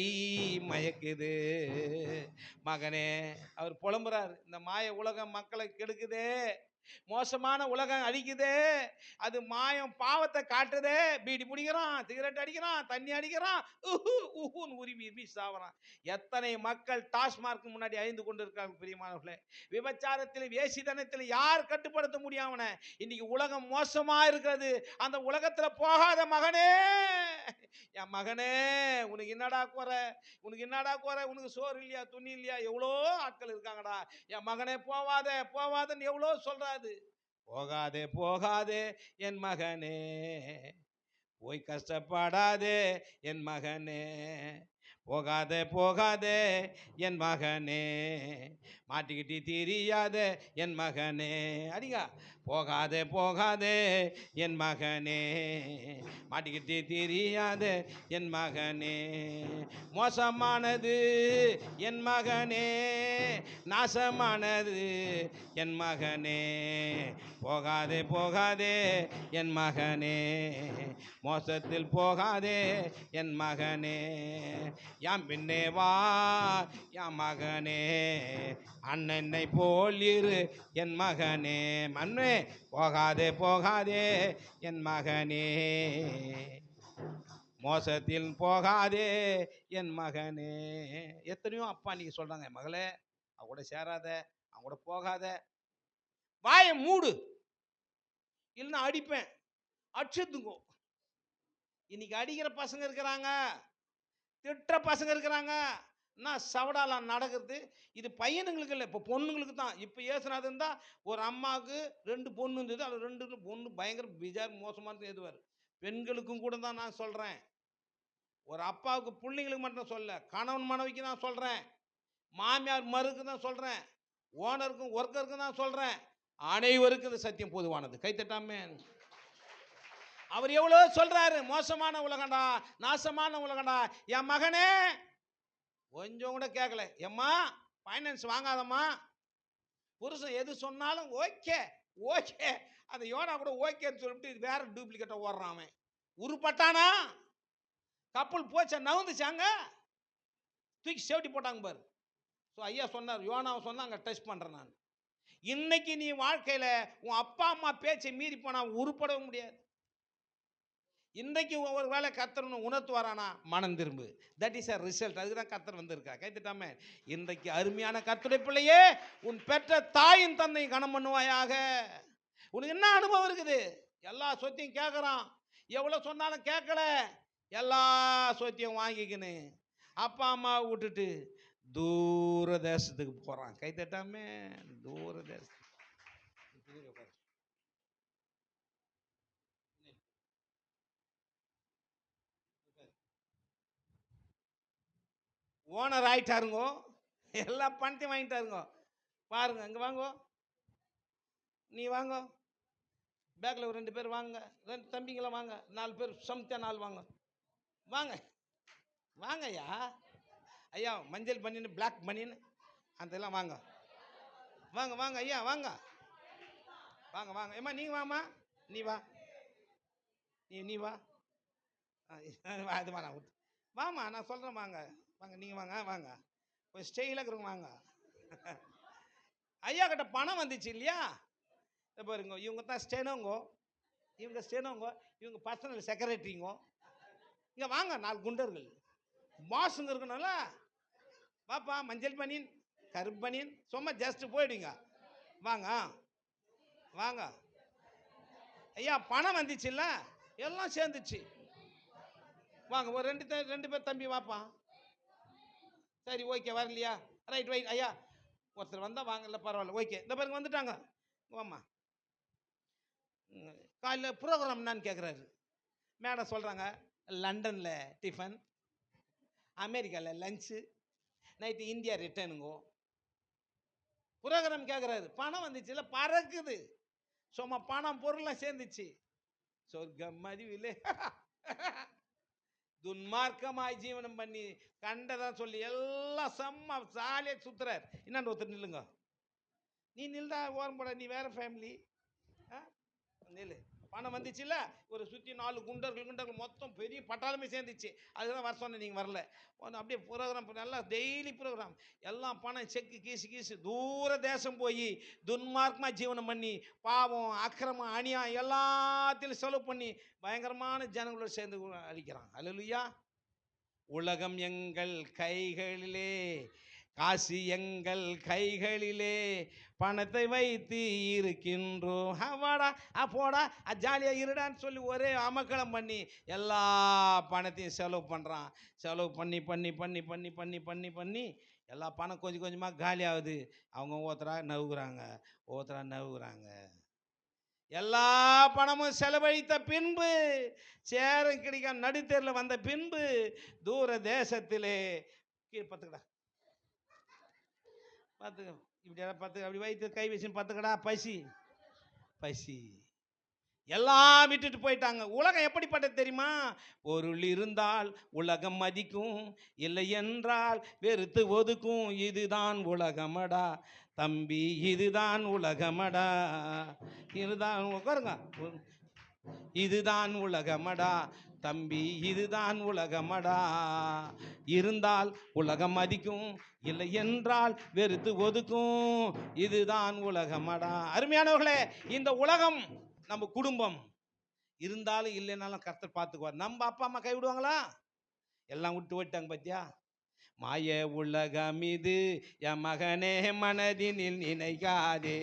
மயக்குது. மகனே, அவர் புலம்புறார், இந்த மாய உலகம் மக்களை கெடுக்குதே, மோசமான உலகம் அடிக்குதே, அது மாயம் பாவத்தை காட்டுதே. பீடி பிடிக்கிறான், சிகரெட் அடிக்கிறான், தண்ணி அடிக்கிறான், உஹுன்னு உரிமை சாவறான். எத்தனை மக்கள் டாஸ்மார்க் முன்னாடி அழிந்து கொண்டு இருக்காங்க பிரியமானவர்களே. விபச்சாரத்தில் வேசித்தனத்தில் யார் கட்டுப்படுத்த முடியாம இன்னைக்கு உலகம் மோசமா இருக்கிறது. அந்த உலகத்துல போகாத மகனே, என் மகனே, உனக்கு என்னடா குறை, உனக்கு என்னடா குறை, உனக்கு சோறு இல்லையா, துணி இல்லையா, எவ்வளோ ஆட்கள் இருக்காங்கடா. என் மகனே போவாத போவாதன்னு எவ்வளோ சொல்றாது. போகாதே போகாதே என் மகனே, போய் கஷ்டப்படாதே என் மகனே, போகாதே போகாதே என் மகனே, மாட்டிக்கிட்டி தெரியாத என் மகனே. அடிங்க, போகாதே போகாதே என் மகனே, மாட்டிக்கிட்டி தெரியாத என் மகனே, மோசமானது என் மகனே, நாசமானது என் மகனே, போகாதே போகாதே என் மகனே, மோசத்தில் போகாதே என் மகனே, யாம் பின்னே வா என் மகனே, அண்ணனை போல் இரு என் மகனே. மண்ணே, போகாதே போகாதே என் மகனே, மோசத்தில் போகாதே என் மகனே. எத்தனையோ அப்பா நீங்க சொல்றாங்க, மகளே அவ கூட சேராத, அவ கூட போகாத, வாயை மூடு, இல்லைன்னா அடிப்பேன், அடிச்சுதுங்கோ. இன்னைக்கு அடிக்கிற பசங்க இருக்கிறாங்க, திட்டுற பசங்க இருக்கிறாங்க. நான் சவடாலாம் நடக்கிறது. இது பையனுங்களுக்கு இல்லை, இப்போ பொண்ணுங்களுக்கு தான். இப்போ ஏசுனாது தான், ஒரு அம்மாவுக்கு 2 பொண்ணு இருந்தது, அது 2 பொண்ணு பயங்கர பிஜார் மோசமான எழுதுவார். பெண்களுக்கும் கூட தான் நான் சொல்கிறேன். ஒரு அப்பாவுக்கு பிள்ளைங்களுக்கு மட்டும் சொல்ல, கணவன் மனைவிக்கு தான் சொல்கிறேன், மாமியார் மருக்கு தான் சொல்கிறேன், ஓனருக்கும் ஒர்க்கருக்கும் தான் சொல்கிறேன், அனைவருக்கும் இது சத்தியம் பொதுவானது. கைத்தட்டாமே. அவர் எவ்வளோ சொல்றாரு, மோசமான உலகண்டா, நாசமான உலகண்டா. என் மகனே கொஞ்சம் கூட கேட்கல. எம்மா ஃபைனான்ஸ் வாங்காதம்மா, புருஷன் எது சொன்னாலும் ஓகே ஓகே. அந்த யோனா கூட ஓகேன்னு சொல்லிட்டு வேற டூப்ளிகேட்டாக ஓடுறான். அவன் உருப்பட்டானா, கப்பல் போச்சா, நவுந்துச்சாங்க, தூக்கி சேஃப்டி போட்டாங்க பாரு. ஸோ ஐயா சொன்னார், யோனாவை சொன்னா அங்கே டச் பண்ணுறேன் நான். இன்னைக்கு நீ வாழ்க்கையில் உன் அப்பா அம்மா பேச்சை மீறி போனால் உருப்படவே முடியாது. இன்றைக்கு ஒரு வேலை கர்த்தர் உணர்த்துவாரானா, மனம் திரும்பு. That is a result. அதுக்கு தான் கர்த்தர் வந்திருக்கா. கைத்துட்டாமே. இன்றைக்கு அருமையான கர்த்தருடைய பிள்ளையே, உன் பெற்ற தாயின் தந்தை கனம் பண்ணுவாயாக. உனக்கு என்ன அனுபவம் இருக்குது? எல்லா சொத்தையும் கேட்குறான், எவ்வளோ சொன்னாலும் கேட்கல, எல்லா சொத்தையும் வாங்கிக்கின்னு அப்பா அம்மாவை விட்டுட்டு தூர தேசத்துக்கு போகிறான். கைத்தட்டாமே, தூர தேசத்துக்கு. ஓனர் ஆயிட்டாருங்கோ, எல்லா பணத்தையும் வாங்கிட்டாருங்கோ. பாருங்க, இங்கே வாங்கோ, நீ வாங்க, பேக்கில் ஒரு 2 பேர் வாங்க, 2 தம்பிங்களாம் வாங்க, 4 பேர் சமத்தியா 4 வாங்க, வாங்க வாங்க ஐயா. ஐயா மஞ்சள் பனின்னு பிளாக் பனின்னு அதெல்லாம் வாங்க, வாங்க வாங்க ஐயா, வாங்க வாங்க வாங்க. ஏம்மா நீ வாமா, நீ வா, நீ வா, அது வா, நான் விட்டு வாமா, நான் சொல்கிறேன், வாங்க வாங்க, நீங்கள் வாங்க வாங்க, கொஞ்சம் ஸ்டைலாக இருக்கிறவங்க வாங்க. ஐயா கிட்ட பணம் வந்துச்சு இல்லையா, பாருங்க, இவங்க தான் ஸ்டெனோங்கோ, இவங்க ஸ்டெனோங்கோ, இவங்க பர்சனல் செக்ரட்டரிங்கோ. இங்கே வாங்க, 4 குண்டர்கள் பாஸுங்க இருக்கணும்ல. வா வாப்பா மஞ்சள் பனியன் கருப்பு பனியன் சும்மா ஜஸ்ட் போயிடுங்க. வாங்க வாங்க ஐயா, பணம் வந்துச்சுல்ல, எல்லாம் சேர்ந்துச்சு. வாங்க ஒரு ரெண்டு பேர் தம்பி வாப்பா. சரி ஓகே, வரலையா? ரைட் ரைட் ஐயா, ஒருத்தர் வந்தா வாங்கல, பரவாயில்ல, ஓகே. இந்த பாருங்க வந்துட்டாங்க. வாம்மா. காலையில் ப்ரோக்ராம் என்னன்னு கேட்குறாரு. மேடம் சொல்கிறாங்க, லண்டனில் டிஃபன், அமெரிக்காவில் லஞ்சு, நைட்டு இந்தியா ரிட்டர்னுங்கோ. ப்ரோக்ராம் கேட்குறாரு. பணம் வந்துச்சுல்ல, பறக்குது. சும்மா பணம் பொருள்லாம் சேர்ந்துச்சு. சொர்க்கம் மதிவிலே துன்மார்க்கமாய் ஜீவனம் பண்ணி கண்டதான் சொல்லி எல்லாம் செம்ம சாலியாக சுத்துறார். என்னான்னு ஒருத்தர் நில்லுங்க. நீ நில்டா, ஓரம் போட, நீ வேற ஃபேமிலி. நில்லு. பணம் வந்துச்சுல்ல, ஒரு சுற்றி 4 குண்டர்கள் மொத்தம் பெரிய பட்டாளமே சேர்ந்துச்சு. அதுதான் வர சொன்னேன், நீங்கள் வரல. அப்படியே ப்ரோக்ராம் நல்லா டெய்லி ப்ரோக்ராம். எல்லாம் பணம் செக்கு கீசு தூர தேசம் போய் துன்மார்க்கமாக ஜீவனம் பண்ணி பாவம் அக்கிரமம் அநியாயம் எல்லாத்திலும் செலவு பண்ணி பயங்கரமான ஜனங்களோடு சேர்ந்து அழிக்கிறான். அல்லேலூயா. உலகம் எங்கள் கைகளிலே, காசு எங்கள் கைகளிலே, பணத்தை வைத்து இருக்கின்றோம். வாடா போடா ஜாலியாக இருடான்னு சொல்லி ஒரே அமக்களம் பண்ணி எல்லா பணத்தையும் செலவு பண்ணுறான். செலவு பண்ணி பண்ணி பண்ணி பண்ணி பண்ணி பண்ணி பண்ணி எல்லா பணம் கொஞ்சம் கொஞ்சமாக காலி ஆகுது. அவங்க ஒவ்வொருத்தரா நவுகிறாங்க. எல்லா பணமும் செலவழித்த பின்பு, சேரம் கிடைக்காம நடுத்தேரில் வந்த பின்பு, தூர தேசத்திலே பார்த்துக்கடா பார்த்துக்க, இப்படி பார்த்து அப்படி வைத்து கை வச்சு பார்த்துக்கடா, பசி எல்லாம் விட்டுட்டு போயிட்டாங்க. உலகம் எப்படிப்பட்டது தெரியுமா? பொருள் இருந்தால் உலகம் மதிக்கும், இல்லை என்றால் வெறுத்து ஒதுக்கும். இதுதான் உலகமடா தம்பி, இதுதான் உலகமடா. இதுதான் உட்காருங்க. இதுதான் உலகமடா தம்பி, இதுதான் உலகமடா. இருந்தால் உலகம் மதிக்கும், இல்லை என்றால் வெறுத்து ஒதுக்கும். இதுதான் உலகமடா. அருமையானவர்களே, இந்த உலகம் நம்ம குடும்பம். இருந்தாலும் இல்லைனாலும் கர்த்தர் பார்த்துக்குவார். நம்ம அப்பா அம்மா கைவிடுவாங்களா? எல்லாம் விட்டு போயிட்டாங்க. பத்தியா? மாய உலகம் இது என் மகனே, மனதினில் நினைக்காதே.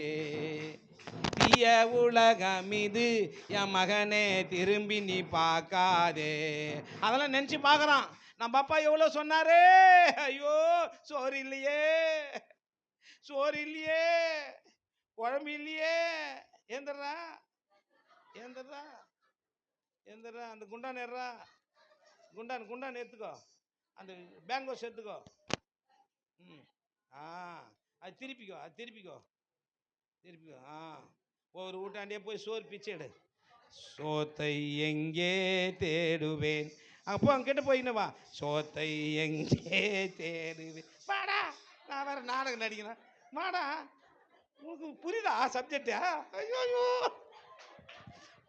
தீய உலகம் இது என் மகனே, திரும்பி நீ பார்க்காதே. அதெல்லாம் நினைச்சு பார்க்கறான். நம்ம அப்பா எவ்வளோ சொன்னாரே, ஐயோ சோறு இல்லையே, குழம்பு இல்லையே. ஏந்தர்றா அந்த குண்டான் ஏறா, குண்டான் எடுத்துக்கோ, அந்த பேங்கோஸ் எடுத்துக்கோ. அது திருப்பிக்கோ. ஒரு வீட்டாண்டியே போய் சோறு பிச்சை எடு. சோத்தை எங்கே தேடுவேன்? அப்போ அங்கிட்ட போயினவா, சோத்தை எங்கே தேடுவேன். வாடா, நான் வேற நாடகம் நடிக்கிறேன். வாடா, உங்களுக்கு புரியுதா சப்ஜெக்டா? ஐயோ,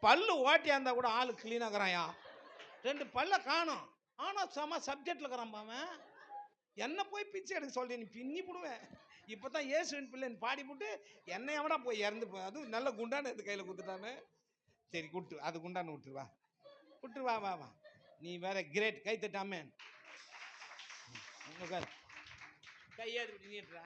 பல்லு ஓட்டியா இருந்தா கூட ஆளு கிளீனாகிறாயா. 2 பல்ல காணும், ஆனால் செம சப்ஜெக்ட்ல இருக்கிறான் அவன். என்ன போய் பிச்சை எடுக்க சொல்றேன், நீ பின்னி போடுவேன். இப்போதான் ஏசுவின் பிள்ளைன்னு பாடி போட்டு என்னை எவனா போய் இறந்து போ. அதுவும் நல்ல குண்டான எடுத்து கையில் கொடுத்துட்டானு. சரி விட்டு, அது குண்டான விட்டுருவா வா. நீ வேற கிரேட், கை தட்டாமே கையாடு நீட்டுறா.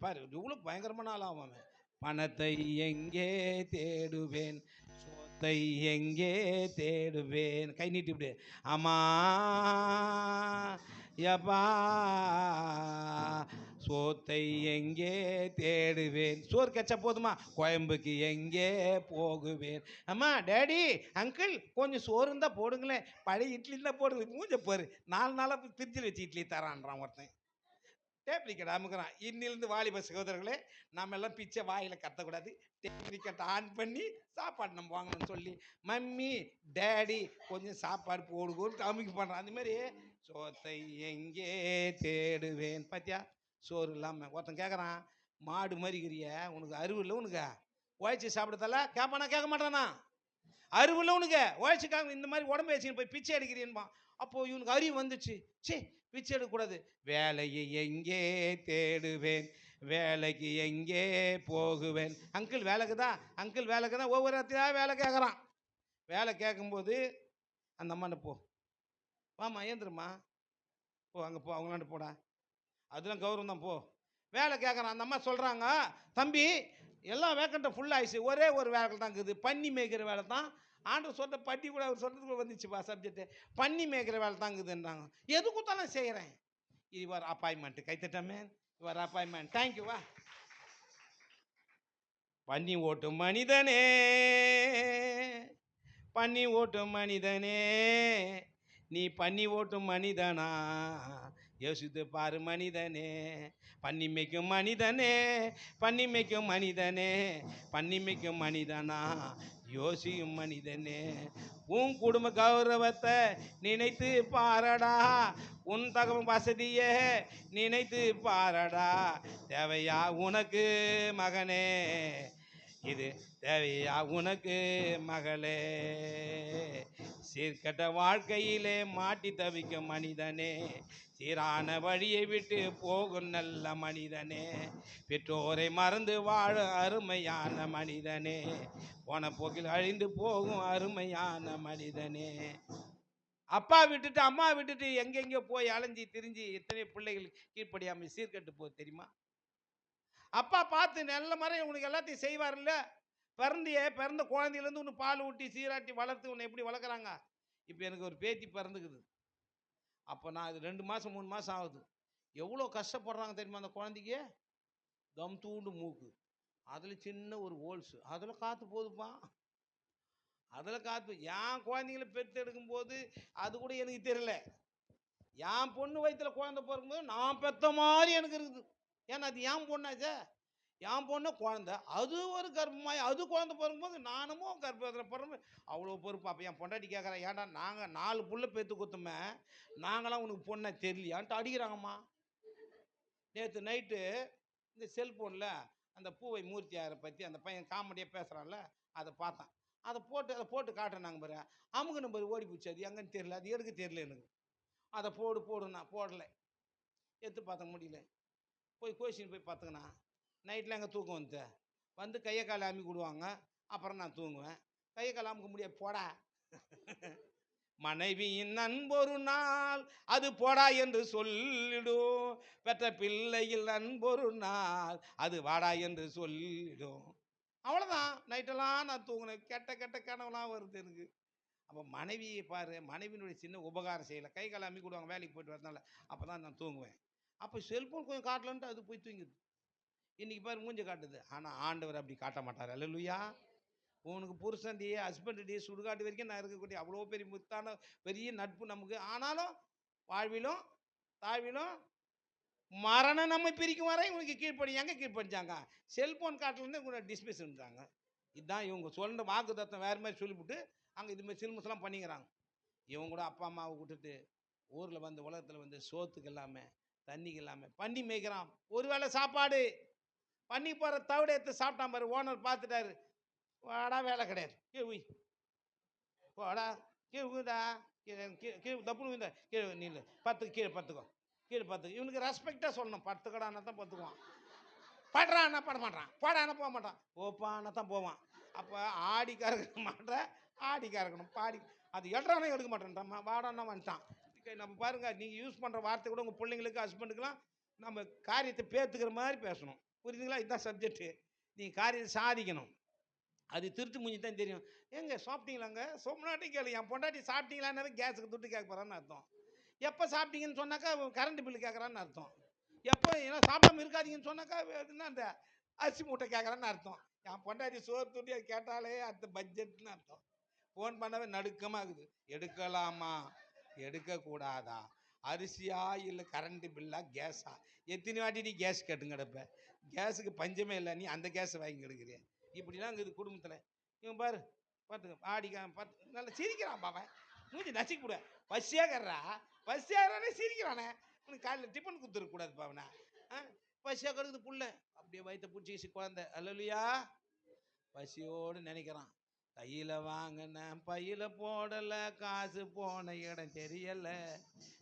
பாரு இவ்வளோ பயங்கரமான ஆள் ஆகும் அவன். பணத்தை எங்கே தேடுவேன், சோத்தை எங்கே தேடுவேன். கை நீட்டி விடு. ஆமா யப்பா, சோத்தை எங்கே தேடுவேன். சோறு கச்சா போதுமா, கோயம்புக்கு எங்கே போகுவேன். அம்மா டேடி அங்கிள் கொஞ்சம் சோறு இருந்தால் போடுங்களேன். பழைய இட்லி இருந்தால் போடுங்க. மூஞ்ச போரு, 4 நாளாக ஃப்ரிட்ஜில் வச்சு இட்லி தரான்றான் ஒருத்தன். டேப்ரிக்கெட் அமுக்குறான். இன்னிலிருந்து வாலிப சகோதரர்களே, நம்ம எல்லாம் பிச்சை வாயில் கத்தக்கூடாது. டேப்ரிக்கெட் ஆன் பண்ணி சாப்பாடு நம்ம வாங்கணும்னு சொல்லி, மம்மி டேடி கொஞ்சம் சாப்பாடு போடுவோன்னு அமுக்கி பண்ணுறான். அந்த மாதிரி சோத்தை எங்கே தேடுவேன். பார்த்தியா, சோறு இல்லாமல் ஒருத்தன் கேட்குறான், மாடு மாதிரிக்கிறிய, உனக்கு அறிவு இல்லை, உனக்கு உழைச்சி சாப்பிடத்தால கேட்பானா? கேட்க மாட்டானா? அறிவு இல்லை உனக்கு, உழைச்சிக்காங்க இந்த மாதிரி உடம்பு வச்சுன்னு போய் பிச்சை எடுக்கிறீன்பான். அப்போது இவனுக்கு அறிவு வந்துச்சு, சே பிச்சை எடுக்கக்கூடாது. வேலையை எங்கே தேடுவேன், வேலைக்கு எங்கே போகுவேன். அங்கிள் வேலைக்கு தான் ஒவ்வொரு இடத்தையாக வேலை கேட்குறான். வேலை கேட்கும்போது அந்த அம்மாண்ட போ, வாம்மா ஏந்திரம்மா, போ அங்கே போ, அவங்களாண்ட போடா, அதெல்லாம் கௌரவம் தான், போ. வேலை கேட்குறான். அந்த அம்மா சொல்கிறாங்க, தம்பி எல்லாம் வேக்கண்ட்டை ஃபுல் ஆயிடுச்சு, ஒரே ஒரு வேலை தான் இருக்குது, பண்ணி மேய்க்கிற வேலை தான். ஆண்டு சொல்கிற பட்டி கூட அவர் சொல்கிறதுக்குள்ள வந்துச்சுப்பா சப்ஜெக்ட்டு. பண்ணி மேய்க்கிற வேலை தான் இருக்குதுன்றாங்க. எது கொடுத்தாலும் செய்கிறேன். யுவர் அப்பாயின்மெண்ட், கைத்தட்டமே, யுவர் அப்பாயின்மெண்ட், தேங்க்யூவா. பண்ணி ஓட்டும் மனிதனே, பண்ணி ஓட்டும் மனிதனே, நீ பண்ணி ஓட்டும் மனிதனா, யோசித்து பாரு மனிதனே. பண்ணி மேய்க்கும் மனிதனே, பண்ணி மேய்க்கும் மனிதனே, பண்ணி மேய்க்கும் மனிதனா, யோசியும் மனிதனே. உன் குடும்ப கௌரவத்தை நினைத்து பாரடா, உன் தகவல் வசதியே நினைத்து பாரடா. தேவையா உனக்கு மகனே, இது தேவையா உனக்கு மகளே. சீர்கட்ட வாழ்க்கையிலே மாட்டி தவிக்கும் மனிதனே, சீரான வழியை விட்டு போகும் நல்ல மனிதனே, பெற்றோரை மறந்து வாழ அருமையான மனிதனே, போன போக்கில் அழிந்து போகும் அருமையான மனிதனே. அப்பா விட்டுட்டு அம்மா விட்டுட்டு எங்கெங்கயோ போய் அலைஞ்சி திரிஞ்சு எத்தனை பிள்ளைகள் கீழ்ப்படியாமல் சீர்கட்டு போகுது தெரியுமா? அப்பா பார்த்து நல்ல மாதிரி உனக்கு எல்லாத்தையும் செய்வார்ல. பிறந்த குழந்தையிலேருந்து உன்னை பால் ஊட்டி சீராட்டி வளர்த்து உன்னை எப்படி வளர்க்குறாங்க. இப்போ எனக்கு ஒரு பேத்தி பிறந்துக்குது. அப்போ நான் இது 2 மாதம் 3 மாதம் ஆகுது. எவ்வளோ கஷ்டப்படுறாங்க தெரியுமா அந்த குழந்தைக்கு. தம் தூண்டு மூக்கு, அதில் சின்ன ஒரு ஹோல்ஸு, அதில் காற்று போகுதுப்பா. அதில் காற்று. என் குழந்தைங்கள பெற்று எடுக்கும்போது அது கூட எனக்கு தெரியல. என் பொண்ணு வயிற்றுல குழந்தை பிறக்கும்போது நான் பெற்ற மாதிரி எனக்கு இருக்குது. ஏன்னா அது என் பொண்ணாச்சே, என் பொண்ணு குழந்தை, அது ஒரு கர்ப்பமாய் அது குழந்தை பிறக்கும்போது நானும் கர்ப்பத்தில் பிறந்து அவ்வளோ பொறுப்பு. அப்போ என் பொண்டாட்டி கேட்குறேன், ஏன்டா நாங்கள் 4 புள்ள பெற்று கொடுத்தோமே, நாங்களாம் உனக்கு பொண்ணை தெரியலையான்ட்டு அடிக்கிறாங்கம்மா. நேற்று நைட்டு இந்த செல்ஃபோனில் அந்த பூவை மூர்த்தியாரை பற்றி அந்த பையன் காமெடியாக பேசுகிறான்ல, அதை பார்த்தேன். அதை போட்டு காட்டுறாங்க பாரு, அமுகு நம்பர் ஓடி போச்சு, அது எங்கன்னு தெரியல, அது எடுக்க தெரியல எனக்கு. அதை போடுன்னா போடலை, எடுத்து பார்த்த முடியல. போய் கோச்சின்னு போய் பார்த்துக்கண்ணா. நைட்டில் எங்கே தூக்கம் வந்து கையை காலை அமுக்கி விடுவாங்க, அப்புறம் நான் தூங்குவேன். கையை காலை அமுக்க முடியாது, போடா. மனைவியின் நண்பொரு நாள் அது போடா என்று சொல்லிடும், பெற்ற பிள்ளையில் நண்பொரு நாள் அது வாடா என்று சொல்லிடும். அவ்வளோதான். நைட்டெல்லாம் நான் தூங்கினேன், கெட்ட கனவுலாம் வருது எனக்கு. அப்போ மனைவியை பாரு, மனைவியினுடைய சின்ன உபகாரம் செய்யலை, கை காலை அம்மி கொடுவாங்க வேலைக்கு போய்ட்டு வரதுனால, அப்போ தான் நான் தூங்குவேன். அப்போ செல்ஃபோன் கொஞ்சம் காட்டலன்ட்டு அது போய் தூங்கிடுது. இன்றைக்கி பாரு மூஞ்ச காட்டுது. ஆனால் ஆண்டவர் அப்படி காட்ட மாட்டார். அல்லேலூயா. உனக்கு புருஷன் டே, ஹஸ்பண்ட் டே, சுடுகாட்டு வரைக்கும் நான் இருக்கக்கூடிய அவ்வளோ பெரிய முத்தான பெரிய நட்பு நமக்கு. ஆனாலும் வாழ்விலும் தாழ்விலும் மரணம் நம்மை பிரிக்கும் வரை இவனுக்கு கீழ்ப்படி. எங்கே கீழ்ப்படிச்சாங்க? செல்ஃபோன் காட்டிலேருந்து இவங்க டிஸ்மிஸ் பண்ணுறாங்க. இதுதான் இவங்க சொல்கிற வாக்கு தத்துவம் வேறு மாதிரி சொல்லிவிட்டு அங்கே இது மாதிரி சில்மஸ்லாம் பண்ணிக்கிறாங்க. இவங்க கூட அப்பா அம்மாவை விட்டுட்டு ஊரில் வந்து உலகத்தில் வந்து சோத்துக்கு இல்லாமல் தண்ணிக்கு இல்லாமல் பண்ணி மேய்க்கிறான். ஒரு வேளை சாப்பாடு பண்ணி போகிற தவிட எடுத்து சாப்பிட்டான் பாரு. ஓனர் பார்த்துட்டாரு, வாடா வேலை கிடையாது, கீழே உய், வாடா கீழே உயிடா, கீழே கீழே தப்புன்னு உயிர்ந்தா கீழே நீ பத்துக்கு கீழே பத்துக்கோ, கீழே பத்துக்கு. இவனுக்கு ரெஸ்பெக்டாக சொல்லணும், பத்துக்கடானா தான் பத்துக்குவான். படுறான்னா பட மாட்டான், போடானா போக மாட்டான், ஓப்பானா தான் போவான். அப்போ ஆடி கறக்க மாட்டேன், ஆடி கறக்கணும், பாடி அது எட்ரானே எடுக்க மாட்டேன்ட்டான், வாடானா வந்துட்டான். நம்ம பாருங்கள், நீங்கள் யூஸ் பண்ணுற வார்த்தை கூட உங்கள் பிள்ளைங்களுக்கு ஹஸ்பண்டுக்கெலாம் நம்ம காரியத்தை பேத்துக்கிற மாதிரி பேசணும். புரியுதுங்களா? இதுதான் சப்ஜெக்ட்டு. நீங்கள் காரியத்தை சாதிக்கணும். அது திருட்டு மூஞ்சி தான் தெரியும். ஏங்க சாப்பிட்டீங்களாங்க? சொன்னாட்டி கேளு. என் பொண்டாட்டி சாப்பிட்டீங்களான்னு கேஸுக்கு துட்டு கேட்க போகிறான்னு அர்த்தம். எப்போ சாப்பிட்டீங்கன்னு சொன்னாக்கா கரண்ட் பில்லு கேட்குறான்னு அர்த்தம். எப்போ ஏன்னா சாப்பிடாம இருக்காதீங்கன்னு சொன்னாக்கா என்ன அந்த அரிசி மூட்டை கேட்குறான்னு அர்த்தம். என் பொண்டாட்டி சோறு துட்டி அது கேட்டாலே அந்த பட்ஜெட்னு அர்த்தம். ஃபோன் பண்ணவே நடுக்கமாக இருக்குது. எடுக்கலாமா எடுக்கக்கூடாதா, அரிசியா இல்லை கரண்ட் பில்லா கேஸா? எத்தனை வாட்டி நீ கேஸ் கேட்டுங்கடப்ப, கேஸுக்கு பஞ்சமே இல்லை, நீ அந்த கேஸ் வாங்கி எடுக்கிறேன். இப்படிலாம் இருக்குது குடும்பத்தில். இவன் பாரு பார்த்துக்க ஆடிக்க பார்த்து நல்லா சிரிக்கிறான் பாவன். மூஞ்சி நசிக்க கூட பசியாகிறா, பசியாகிறானே சிரிக்கிறானே. உனக்கு காலையில் டிஃபன் கொடுத்துருக்கூடாது பாவனா. பசியாக கிடக்குது புள்ள, அப்படியே வயிற்ற பிடிச்சி குழந்தை. அல்லையா பசியோடு நினைக்கிறான். கையில் வாங்கினேன் பையில் போடலை, காசு போன இடம் தெரியலை.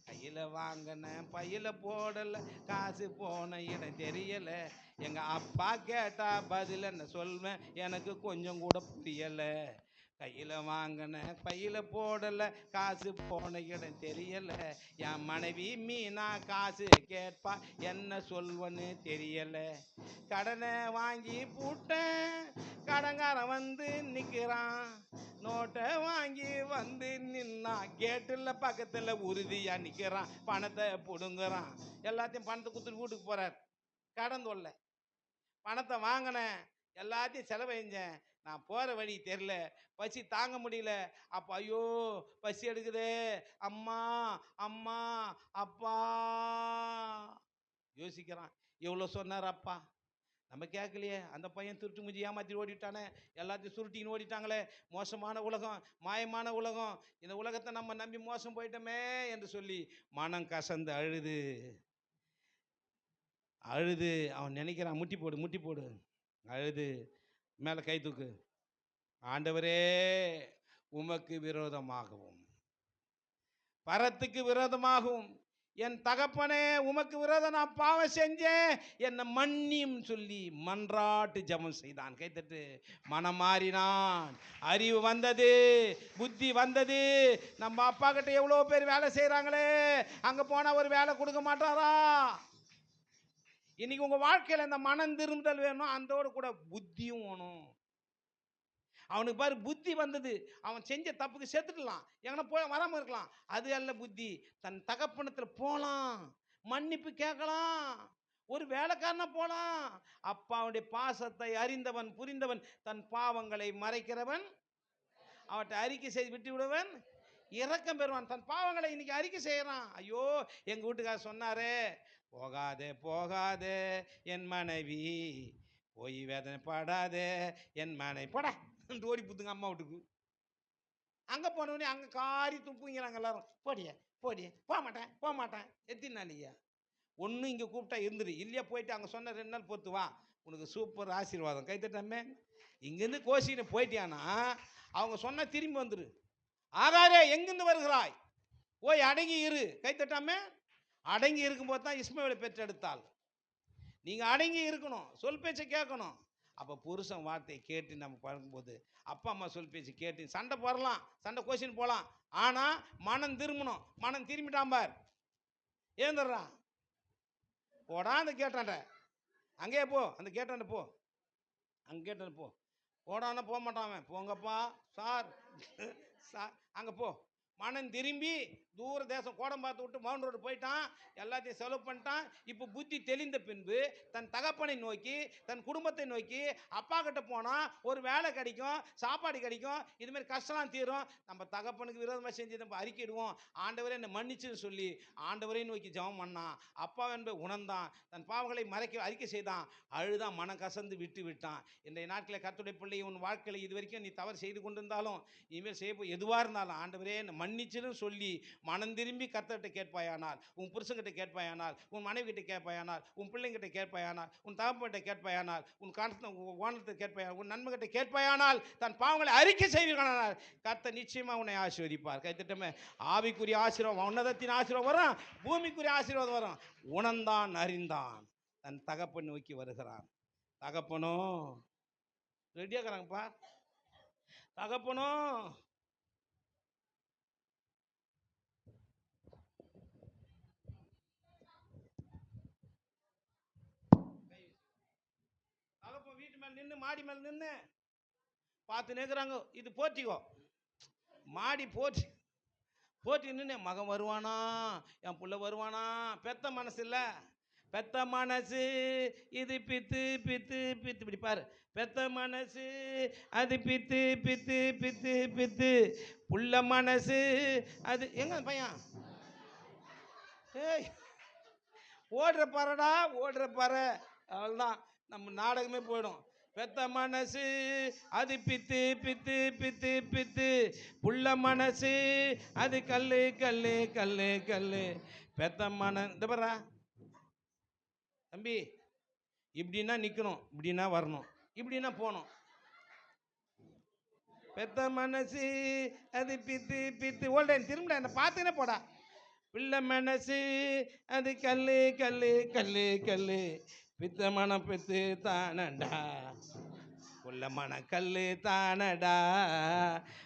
கையில் வாங்கினேன் பையில் போடலை, காசு போன இடம் தெரியலை. எங்கள் அப்பா கேட்டா பதில் என்ன சொல்வேன், எனக்கு கொஞ்சம் கூட புரியலை. கையில் வாங்கின பையில போடல, காசு போன இடம் தெரியல. என் மனைவி மீனா காசு கேட்பா, என்ன சொல்வன்னு தெரியல. கடனை வாங்கி பூட்டேன், கடங்காரன் வந்து நிற்கிறான். நோட்டை வாங்கி வந்து நின்னா கேட்டுல பக்கத்தில் உறுதியா நிற்கிறான். பணத்தை பிடுங்குறான். எல்லாத்தையும் பணத்தை கொடுத்துட்டு வீட்டுக்கு போறார். கடன் தொல்லை. பணத்தை வாங்கினேன், எல்லாத்தையும் செலவழிஞ்சேன். நான் போகிற வழி தெரில, பசி தாங்க முடியல. அப்போ ஐயோ பசி எடுக்குதே, அம்மா அம்மா அப்பா யோசிக்கிறான். எவ்வளோ சொன்னார் அப்பா, நம்ம கேட்கலையே. அந்த பையன் திருட்டு முஞ்சி ஏமாற்றி ஓடிட்டானே, எல்லாத்தையும் சுருட்டின்னு ஓடிட்டாங்களே. மோசமான உலகம், மாயமான உலகம், இந்த உலகத்தை நம்ம நம்பி மோசம் போயிட்டோமே என்று சொல்லி மனம் கசந்து அழுது அழுது அவன் நினைக்கிறான், முட்டி போடு முட்டி போடு. அழுது மேலே கை தூக்கு. ஆண்டவரே, உமக்கு விரோதமாகவும் பரத்துக்கு விரோதமாகவும் என் தகப்பனே உமக்கு விரோதம் நான் பாவம் செஞ்சேன், என்னை மன்னியும் சொல்லி மன்றாட்டு ஜெபம் செய்தான். கைத்தட்டு. மனம் மாறினான், அறிவு வந்தது, புத்தி வந்தது. நம்ம அப்பா கிட்ட எவ்வளோ பேர் வேலை செய்கிறாங்களே, அங்கே போனால் ஒரு வேலை கொடுக்க மாட்டாரா? இன்னைக்கு உங்கள் வாழ்க்கையில் இந்த மனம் திரும்புதல் வேணும், அதோடு கூட புத்தியும் வேணும். அவனுக்கு பாரு புத்தி வந்தது, அவன் செஞ்ச தப்புக்கு செத்துடலாம், எங்கன்னா போய் வராமல் இருக்கலாம். அது அல்ல புத்தி. தன் தகப்பனத்தில் போகலாம், மன்னிப்பு கேட்கலாம், ஒரு வேலைக்காரனா போகலாம். அப்பாவுடைய பாசத்தை அறிந்தவன் புரிந்தவன் தன் பாவங்களை மறைக்கிறவன், அவற்றை அறிக்கை செய்து விட்டு விடுவன் இரக்கம் பெறுவான். தன் பாவங்களை இன்னைக்கு அறிக்கை செய்யறான். ஐயோ எங்க வீட்டுக்காரர் சொன்னாரே, போகாதே போகாதே என் மனைவி, போய் வேதனை பாடாதே என் மனைவி, போட ஓடி புத்துங்க அம்மா வீட்டுக்கு. அங்கே போனவனே அங்கே காரி துப்புங்கிறாங்க எல்லாரும். போடிய போடிய, போக மாட்டேன் போக மாட்டேன். எத்தனை நாளையா? ஒன்றும் இங்கே கூப்பிட்டா இருந்துரு, இல்லையா போயிட்டு அங்கே சொன்ன 2 நாள் பொறுத்து வா, உனக்கு சூப்பர் ஆசீர்வாதம். கைத்தட்டமே. இங்கேருந்து கோசின்னு போயிட்டியானா அவங்க சொன்னால் திரும்பி வந்துரு. ஆகாரே எங்கிருந்து வருகிறாய், போய் அடங்கி இரு. கைத்தட்டாமே. அடங்கி இருக்கும்போது தான் இஸ்மவேலை பெற்றெடுத்தாள். நீங்கள் அடங்கி இருக்கணும், சொல் பேச்சை கேட்கணும். அப்போ புருஷன் வார்த்தையை கேட்டு நம்ம பழகும்போது, அப்பா அம்மா சொல் பேச்சு கேட்டு சண்டை போடலாம், சண்டை கோஷின்னு போகலாம். ஆனால் மனம் திரும்பணும். மனம் திரும்பிட்டான் பார், ஏந்துடுறான். போடா அந்த கேட்டாண்ட, அங்கேயே போ, அந்த கேட்டாண்ட போ, அங்கே கேட்டாண்ட போ. போடான்னா போக மாட்டான். போங்கப்பா சார் சார், அங்கே போ. மனம் திரும்பி தூர தேசம் கோடம் பார்த்து விட்டு மவுண்ட் ரோடு போயிட்டான், எல்லாத்தையும் செலவு பண்ணிட்டான். இப்போ புத்தி தெளிந்த பின்பு தன் தகப்பனை நோக்கி தன் குடும்பத்தை நோக்கி அப்பா கிட்ட போனால் ஒரு வேலை கிடைக்கும், சாப்பாடு கிடைக்கும், இதுமாரி கஷ்டம்லாம் தீரும். நம்ம தகப்பனுக்கு விரோதமாக செஞ்சு நம்ம அறிக்கையிடுவோம். ஆண்டவரே என்னை மன்னிச்சுன்னு சொல்லி ஆண்டவரை நோக்கி ஜெபம் பண்ணான். அப்பா என்பதை உணர்ந்தான், தன் பாவங்களை மறைக்க அறிக்கை செய்தான், அழுதான், மனம் கசந்து விட்டு விட்டான். இன்றைய நாட்களில் கர்த்தருடைய பிள்ளை, உன் வாழ்க்கையில் இது வரைக்கும் நீ தவறு செய்து கொண்டிருந்தாலும் இனிமேல் செய்ய எதுவாக இருந்தாலும் ஆண்டவரே என்னை மன்னிச்சுன்னு சொல்லி மனம் திரும்பி கர்த்தர்கிட்ட கேட்பாயானால், உன் புருஷன்கிட்ட கேட்பாயானால், உன் மனைவி கிட்ட கேட்பாயானால், உன் பிள்ளைங்கிட்ட கேட்பாயானால், உன் தகப்பன்கிட்ட கேட்பாயானால், உன் ஓனத்தை கேட்பாயானால், உன் நண்பர்கிட்ட கேட்பாயானால், தன் பாவங்களை அறிக்கை செய்வீர்களானால் கர்த்தர் நிச்சயமாக உன்னை ஆசீர்வதிப்பார். கைத்திட்டமே. ஆவிக்குரிய ஆசீர்வாதம், உன்னதத்தின் ஆசீர்வாதம் வரும், பூமிக்குரிய ஆசீர்வாதம் வரும். உணர்ந்தான், அறிந்தான், தன் தகப்பன் நோக்கி வருகிறான். தகப்பனும் ரெடியாக இருக்கிறாங்கப்பா. தகப்பனும் வீட்டு மேல நின்று, மாடி மேல நின்று பார்த்து நிற்கிறாங்க. இது போர்ட்டிகோ, மாடி போட்டி நின்று, மகன் வருவானா, என் புள்ள வருவானா. பெத்த மனசு இல்லை, பெத்த மனசு இது பித்து பித்து பித்து. இப்படி பாரு, பெத்த மனசு அது பித்து பித்து பித்து பித்து, புள்ள மனசு அது. எங்க பையன் ஏய் ஓடுற பறடா, ஓடுற பறை. அவ்வளோதான், நம்ம நாடகமே போயிடும். பெத்த மனசு அது பித்து பித்து பித்து பித்து, புள்ள மனசு அது கல்லு கல்லு கல்லு கல்லு. பெத்த இந்த பர்றா தம்பி, இப்படின்னா நிற்கணும், இப்படின்னா வரணும், இப்படின்னா போகணும். பெத்த மனசு அது பித்து பித்து. ஓல்டன் திரும்ப என்ன பார்த்துனே போடா. பிள்ளை மனசு அது கல்லு கல்லு கல்லு கல்லு, பித்த மனம் பெத்து தானண்டா. புள்ள மனம் கல்லு தானடா,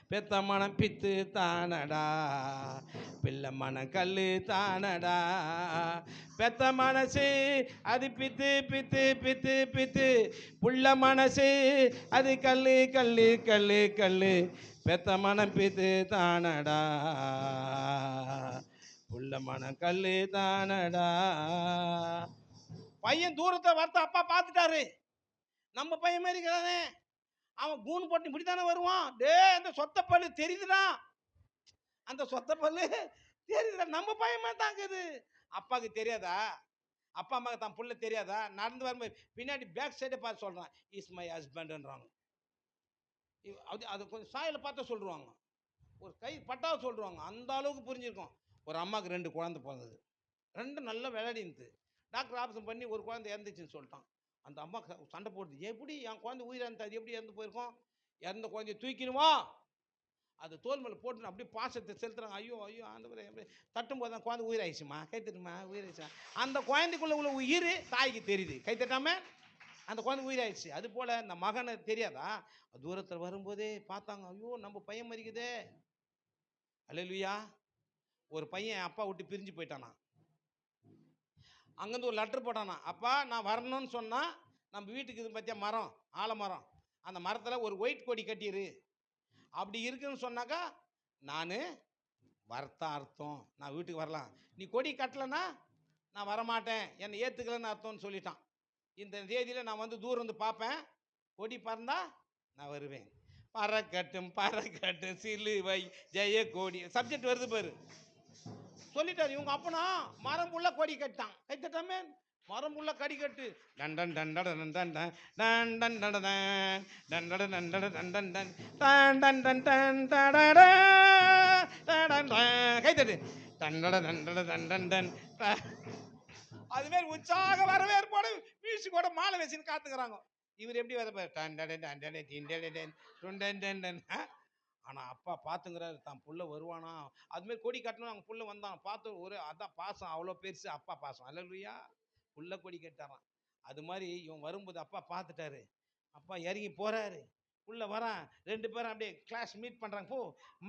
பெத்த மனம் பித்து தானடா. பிள்ளை மனம் கல்லு தானடா, பெத்த மனசு அது பித்து பித்து பித்து பித்து. புள்ள மனசு அது கல்லு கல்லு கல்லு கல்லு, பெத்த மனம் பித்து தானடா. புள்ள மனம் கல்லு தானடா. பையன் தூரத்தை வரத்த அப்பா பார்த்துட்டாரு. நம்ம பையன் மாதிரி இருக்கிறானே, அவன் கூணு போட்டு இப்படி தானே வருவான். டே அந்த சொத்த பல்லு தெரியுதுடா, அந்த சொத்த பல்லு தெரியுதுடா, நம்ம பையன் மாதிரி தான் இருக்குது. அப்பாவுக்கு தெரியாதா? அப்பா அம்மாவுக்கு தான் புள்ள தெரியாதா? நடந்து வரும்போது பின்னாடி பேக் சைடே பார்த்து சொல்கிறான், இஸ் மை ஹஸ்பண்ட்ன்றாங்க. அது அது கொஞ்சம் சாயில் பார்த்தா சொல்லுவாங்க, ஒரு கை பட்டாவை சொல்லுவாங்க. அந்த அளவுக்கு புரிஞ்சிருக்கும். ஒரு அம்மாவுக்கு 2 குழந்தை பிறந்தது, 2 நல்லா விளையாடிந்து. டாக்டர் ஆப்ரேஷன் பண்ணி ஒரு குழந்தை இறந்துச்சுன்னு சொல்லிட்டான். அந்த அம்மா சண்டை போடுது, எப்படி என் குழந்தை உயிர் இறந்து, அது எப்படி இறந்து போயிருக்கோம்? இறந்த குழந்தைய தூக்கிடுவா, அது தோல் மேலே போட்டு அப்படியே பாசத்தை செலுத்துறாங்க. ஐயோ ஐயோ ஆண்டவரே, எப்படி தட்டும் போது தான் குழந்தை உயிர் ஆயிடுச்சுமா, கைத்தட்டுமா, உயிர் ஆயிடுச்சா. அந்த குழந்தைக்குள்ள உள்ள உயிர் தாய்க்கு தெரியுது, கைத்தட்டாம அந்த குழந்தை உயிர் ஆயிடுச்சு. அது போல் இந்த மகனை தெரியாதா? தூரத்தில் வரும்போதே பார்த்தாங்க, ஐயோ நம்ம பையன் மறிக்குதே. அல்லேலூயா. ஒரு பையன் அப்பா விட்டு பிரிஞ்சு போயிட்டானா. அங்கேருந்து ஒரு லெட்டர் போட்டானா, அப்பா நான் வரணும்னு சொன்னால் நம்ம வீட்டுக்கு இது பற்றிய மரம், ஆலமரம், அந்த மரத்தில் ஒரு ஒயிட் கொடி கட்டிடு, அப்படி இருக்குன்னு சொன்னாக்கா நான் வரத்தா அர்த்தம், நான் வீட்டுக்கு வரலாம். நீ கொடி கட்டலைன்னா நான் வரமாட்டேன், என்னை ஏற்றுக்கலன்னு அர்த்தம்னு சொல்லிட்டான். இந்த தேதியில் நான் வந்து தூரம் வந்து பார்ப்பேன், கொடி பறந்தா நான் வருவேன். பறக்கட்டும் பறக்கட்டும் சிலுவை ஜெய கொடி, சப்ஜெக்ட் வருது பாரு, சொல்லிட்டாரு. இவங்க அப்பனா மரம் உள்ள கொடி கட்டான். கைத்தட்டாமே, மரம் உள்ள கடி கட்டு. டண்டன் டண்டட டண்டன் டன் டன் டடன் டண்டட டண்டட டண்டன் டன் டன் டன் டன் டடட டடன் கைத்தட்டு டண்டட டண்டட டண்டன் டன். அதுமாரி உற்சாக வரவேற்போட மியூசிக்கோட மாலை வச்சுன்னு காத்துக்கிறாங்க. இவர் எப்படி வர டன். ஆனால் அப்பா பார்த்துங்கிறாரு, தான் புள்ள வருவானா. அதுமாரி கொடி கட்டணும், அவங்க புள்ள வந்தான் பார்த்து ஒரு அதான் பாசம், அவ்வளோ பெருசு அப்பா பாசம். அல்லேலூயா. புள்ள கொடி கட்டாரான். அது மாதிரி இவன் வரும்போது அப்பா பார்த்துட்டாரு. அப்பா இறங்கி போகிறாரு, புள்ள வரான். 2 பேரும் அப்படியே கிளாஸ் மீட் பண்ணுறாங்க. போ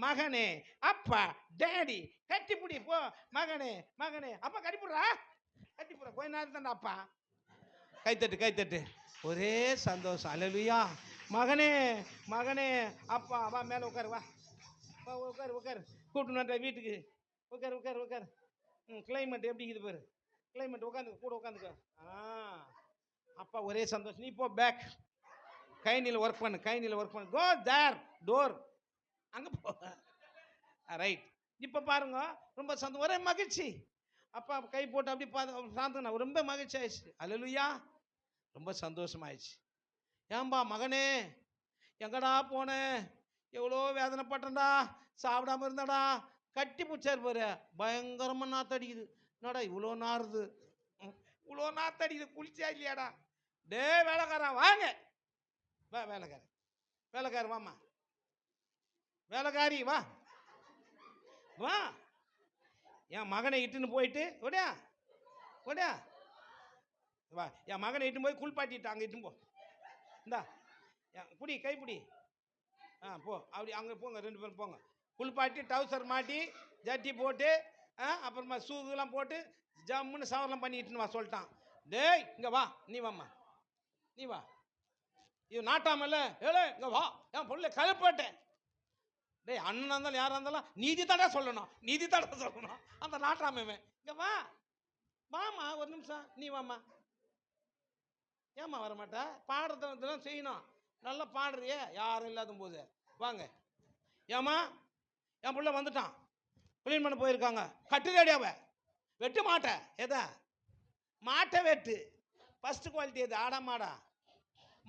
மகனே, அப்பா டேடி கட்டிப்பிடி, போ மகனே மகனே, அப்பா கட்டிப்பிடுறா, கட்டிப்பிடுறா. கொஞ்ச நேரம் தானே அப்பா. கைத்தட்டு கைத்தட்டு, ஒரே சந்தோஷம். அல்லேலூயா. மகனே மகனே, அப்பா வா மேலே உட்காரு, வா வா உட்காரு உட்காரு, கூப்பிட்டு வந்த வீட்டுக்கு உட்காரு உட்காரு உட்காரு. கிளைமேட் எப்படி இருக்குது பாரு, கிளைமேட் உட்காந்து கூட உட்காந்துக்க. அப்பா ஒரே சந்தோஷம். நீ போ பேக், கைனியில் ஒர்க் பண்ணு, கைனியில் ஒர்க் பண்ணு. கோ தேர் டோர், அங்கே போ. ரைட். இப்போ பாருங்க, ரொம்ப சந்தோஷம், ஒரே மகிழ்ச்சி. அப்பா கை போட்டு அப்படி பார்த்து சாந்தனா ரொம்ப மகிழ்ச்சி ஆயிடுச்சு. அல்லேலூயா. ரொம்ப சந்தோஷமாயிடுச்சு. ஏன்பா மகனே எங்கடா போனேன், எவ்வளோ வேதனைப்பட்டேன்டா, சாப்பிடாம இருந்தாடா. கட்டி பிடிச்சார் பாரு, பயங்கரமாக நாத்தடிக்குது. என்னடா இவ்வளோ நாறுது, இவ்வளோ நாத்தடிக்குது, குளிச்சா இல்லையாடா. டே வேலைக்காரன் வாங்க, வா வேலைக்காரன், வேலைக்காரன் வாம்மா, வேலைக்காரி வா வா. என் மகனை இட்டுன்னு போயிட்டு ஓடியா ஓடியா வா. என் மகனை இட்டுன்னு போய் குளிப்பாட்டிட்டு அங்கே இட்டுன்னு போ. இந்தா புடி, கைப்பிடி. போ அப்படி அங்கே போங்க, 2 பேரும் போங்க. குளிப்பாட்டி டவுசர் மாட்டி ஜட்டி போட்டு அப்புறமா ஷூலாம் போட்டு ஜம்முன்னு சவரெலாம் பண்ணிட்டுன்னு வா சொல்லிட்டான். டேய் இங்கே வா, நீ வாம்மா, நீ வா. இது நாட்டாமல்ல, ஏழை இங்கே வா, என் பொருளை கலப்பட்டேன். டேய் அண்ணனாக இருந்தாலும் யாராக இருந்தாலும் நீதி தடா சொல்லணும், நீதி தடா சொல்லணும். அந்த நாட்டாமவன் இங்கே வா, வாம்மா ஒரு நிமிஷம், நீ வாம்மா. ஏம்மா வரமாட்டா? பாடுறதெல்லாம் செய்யணும், நல்லா பாடுறியே யாரும் இல்லாத போது. வாங்க. ஏம்மா என் பிள்ளை வந்துட்டான், கிளீன் பண்ண போயிருக்காங்க. கட்டுறடியாவ வெட்டு மாட்டை, எதா மாட்டை வெட்டு. ஃபஸ்ட்டு குவாலிட்டி எது? ஆடா மாடா?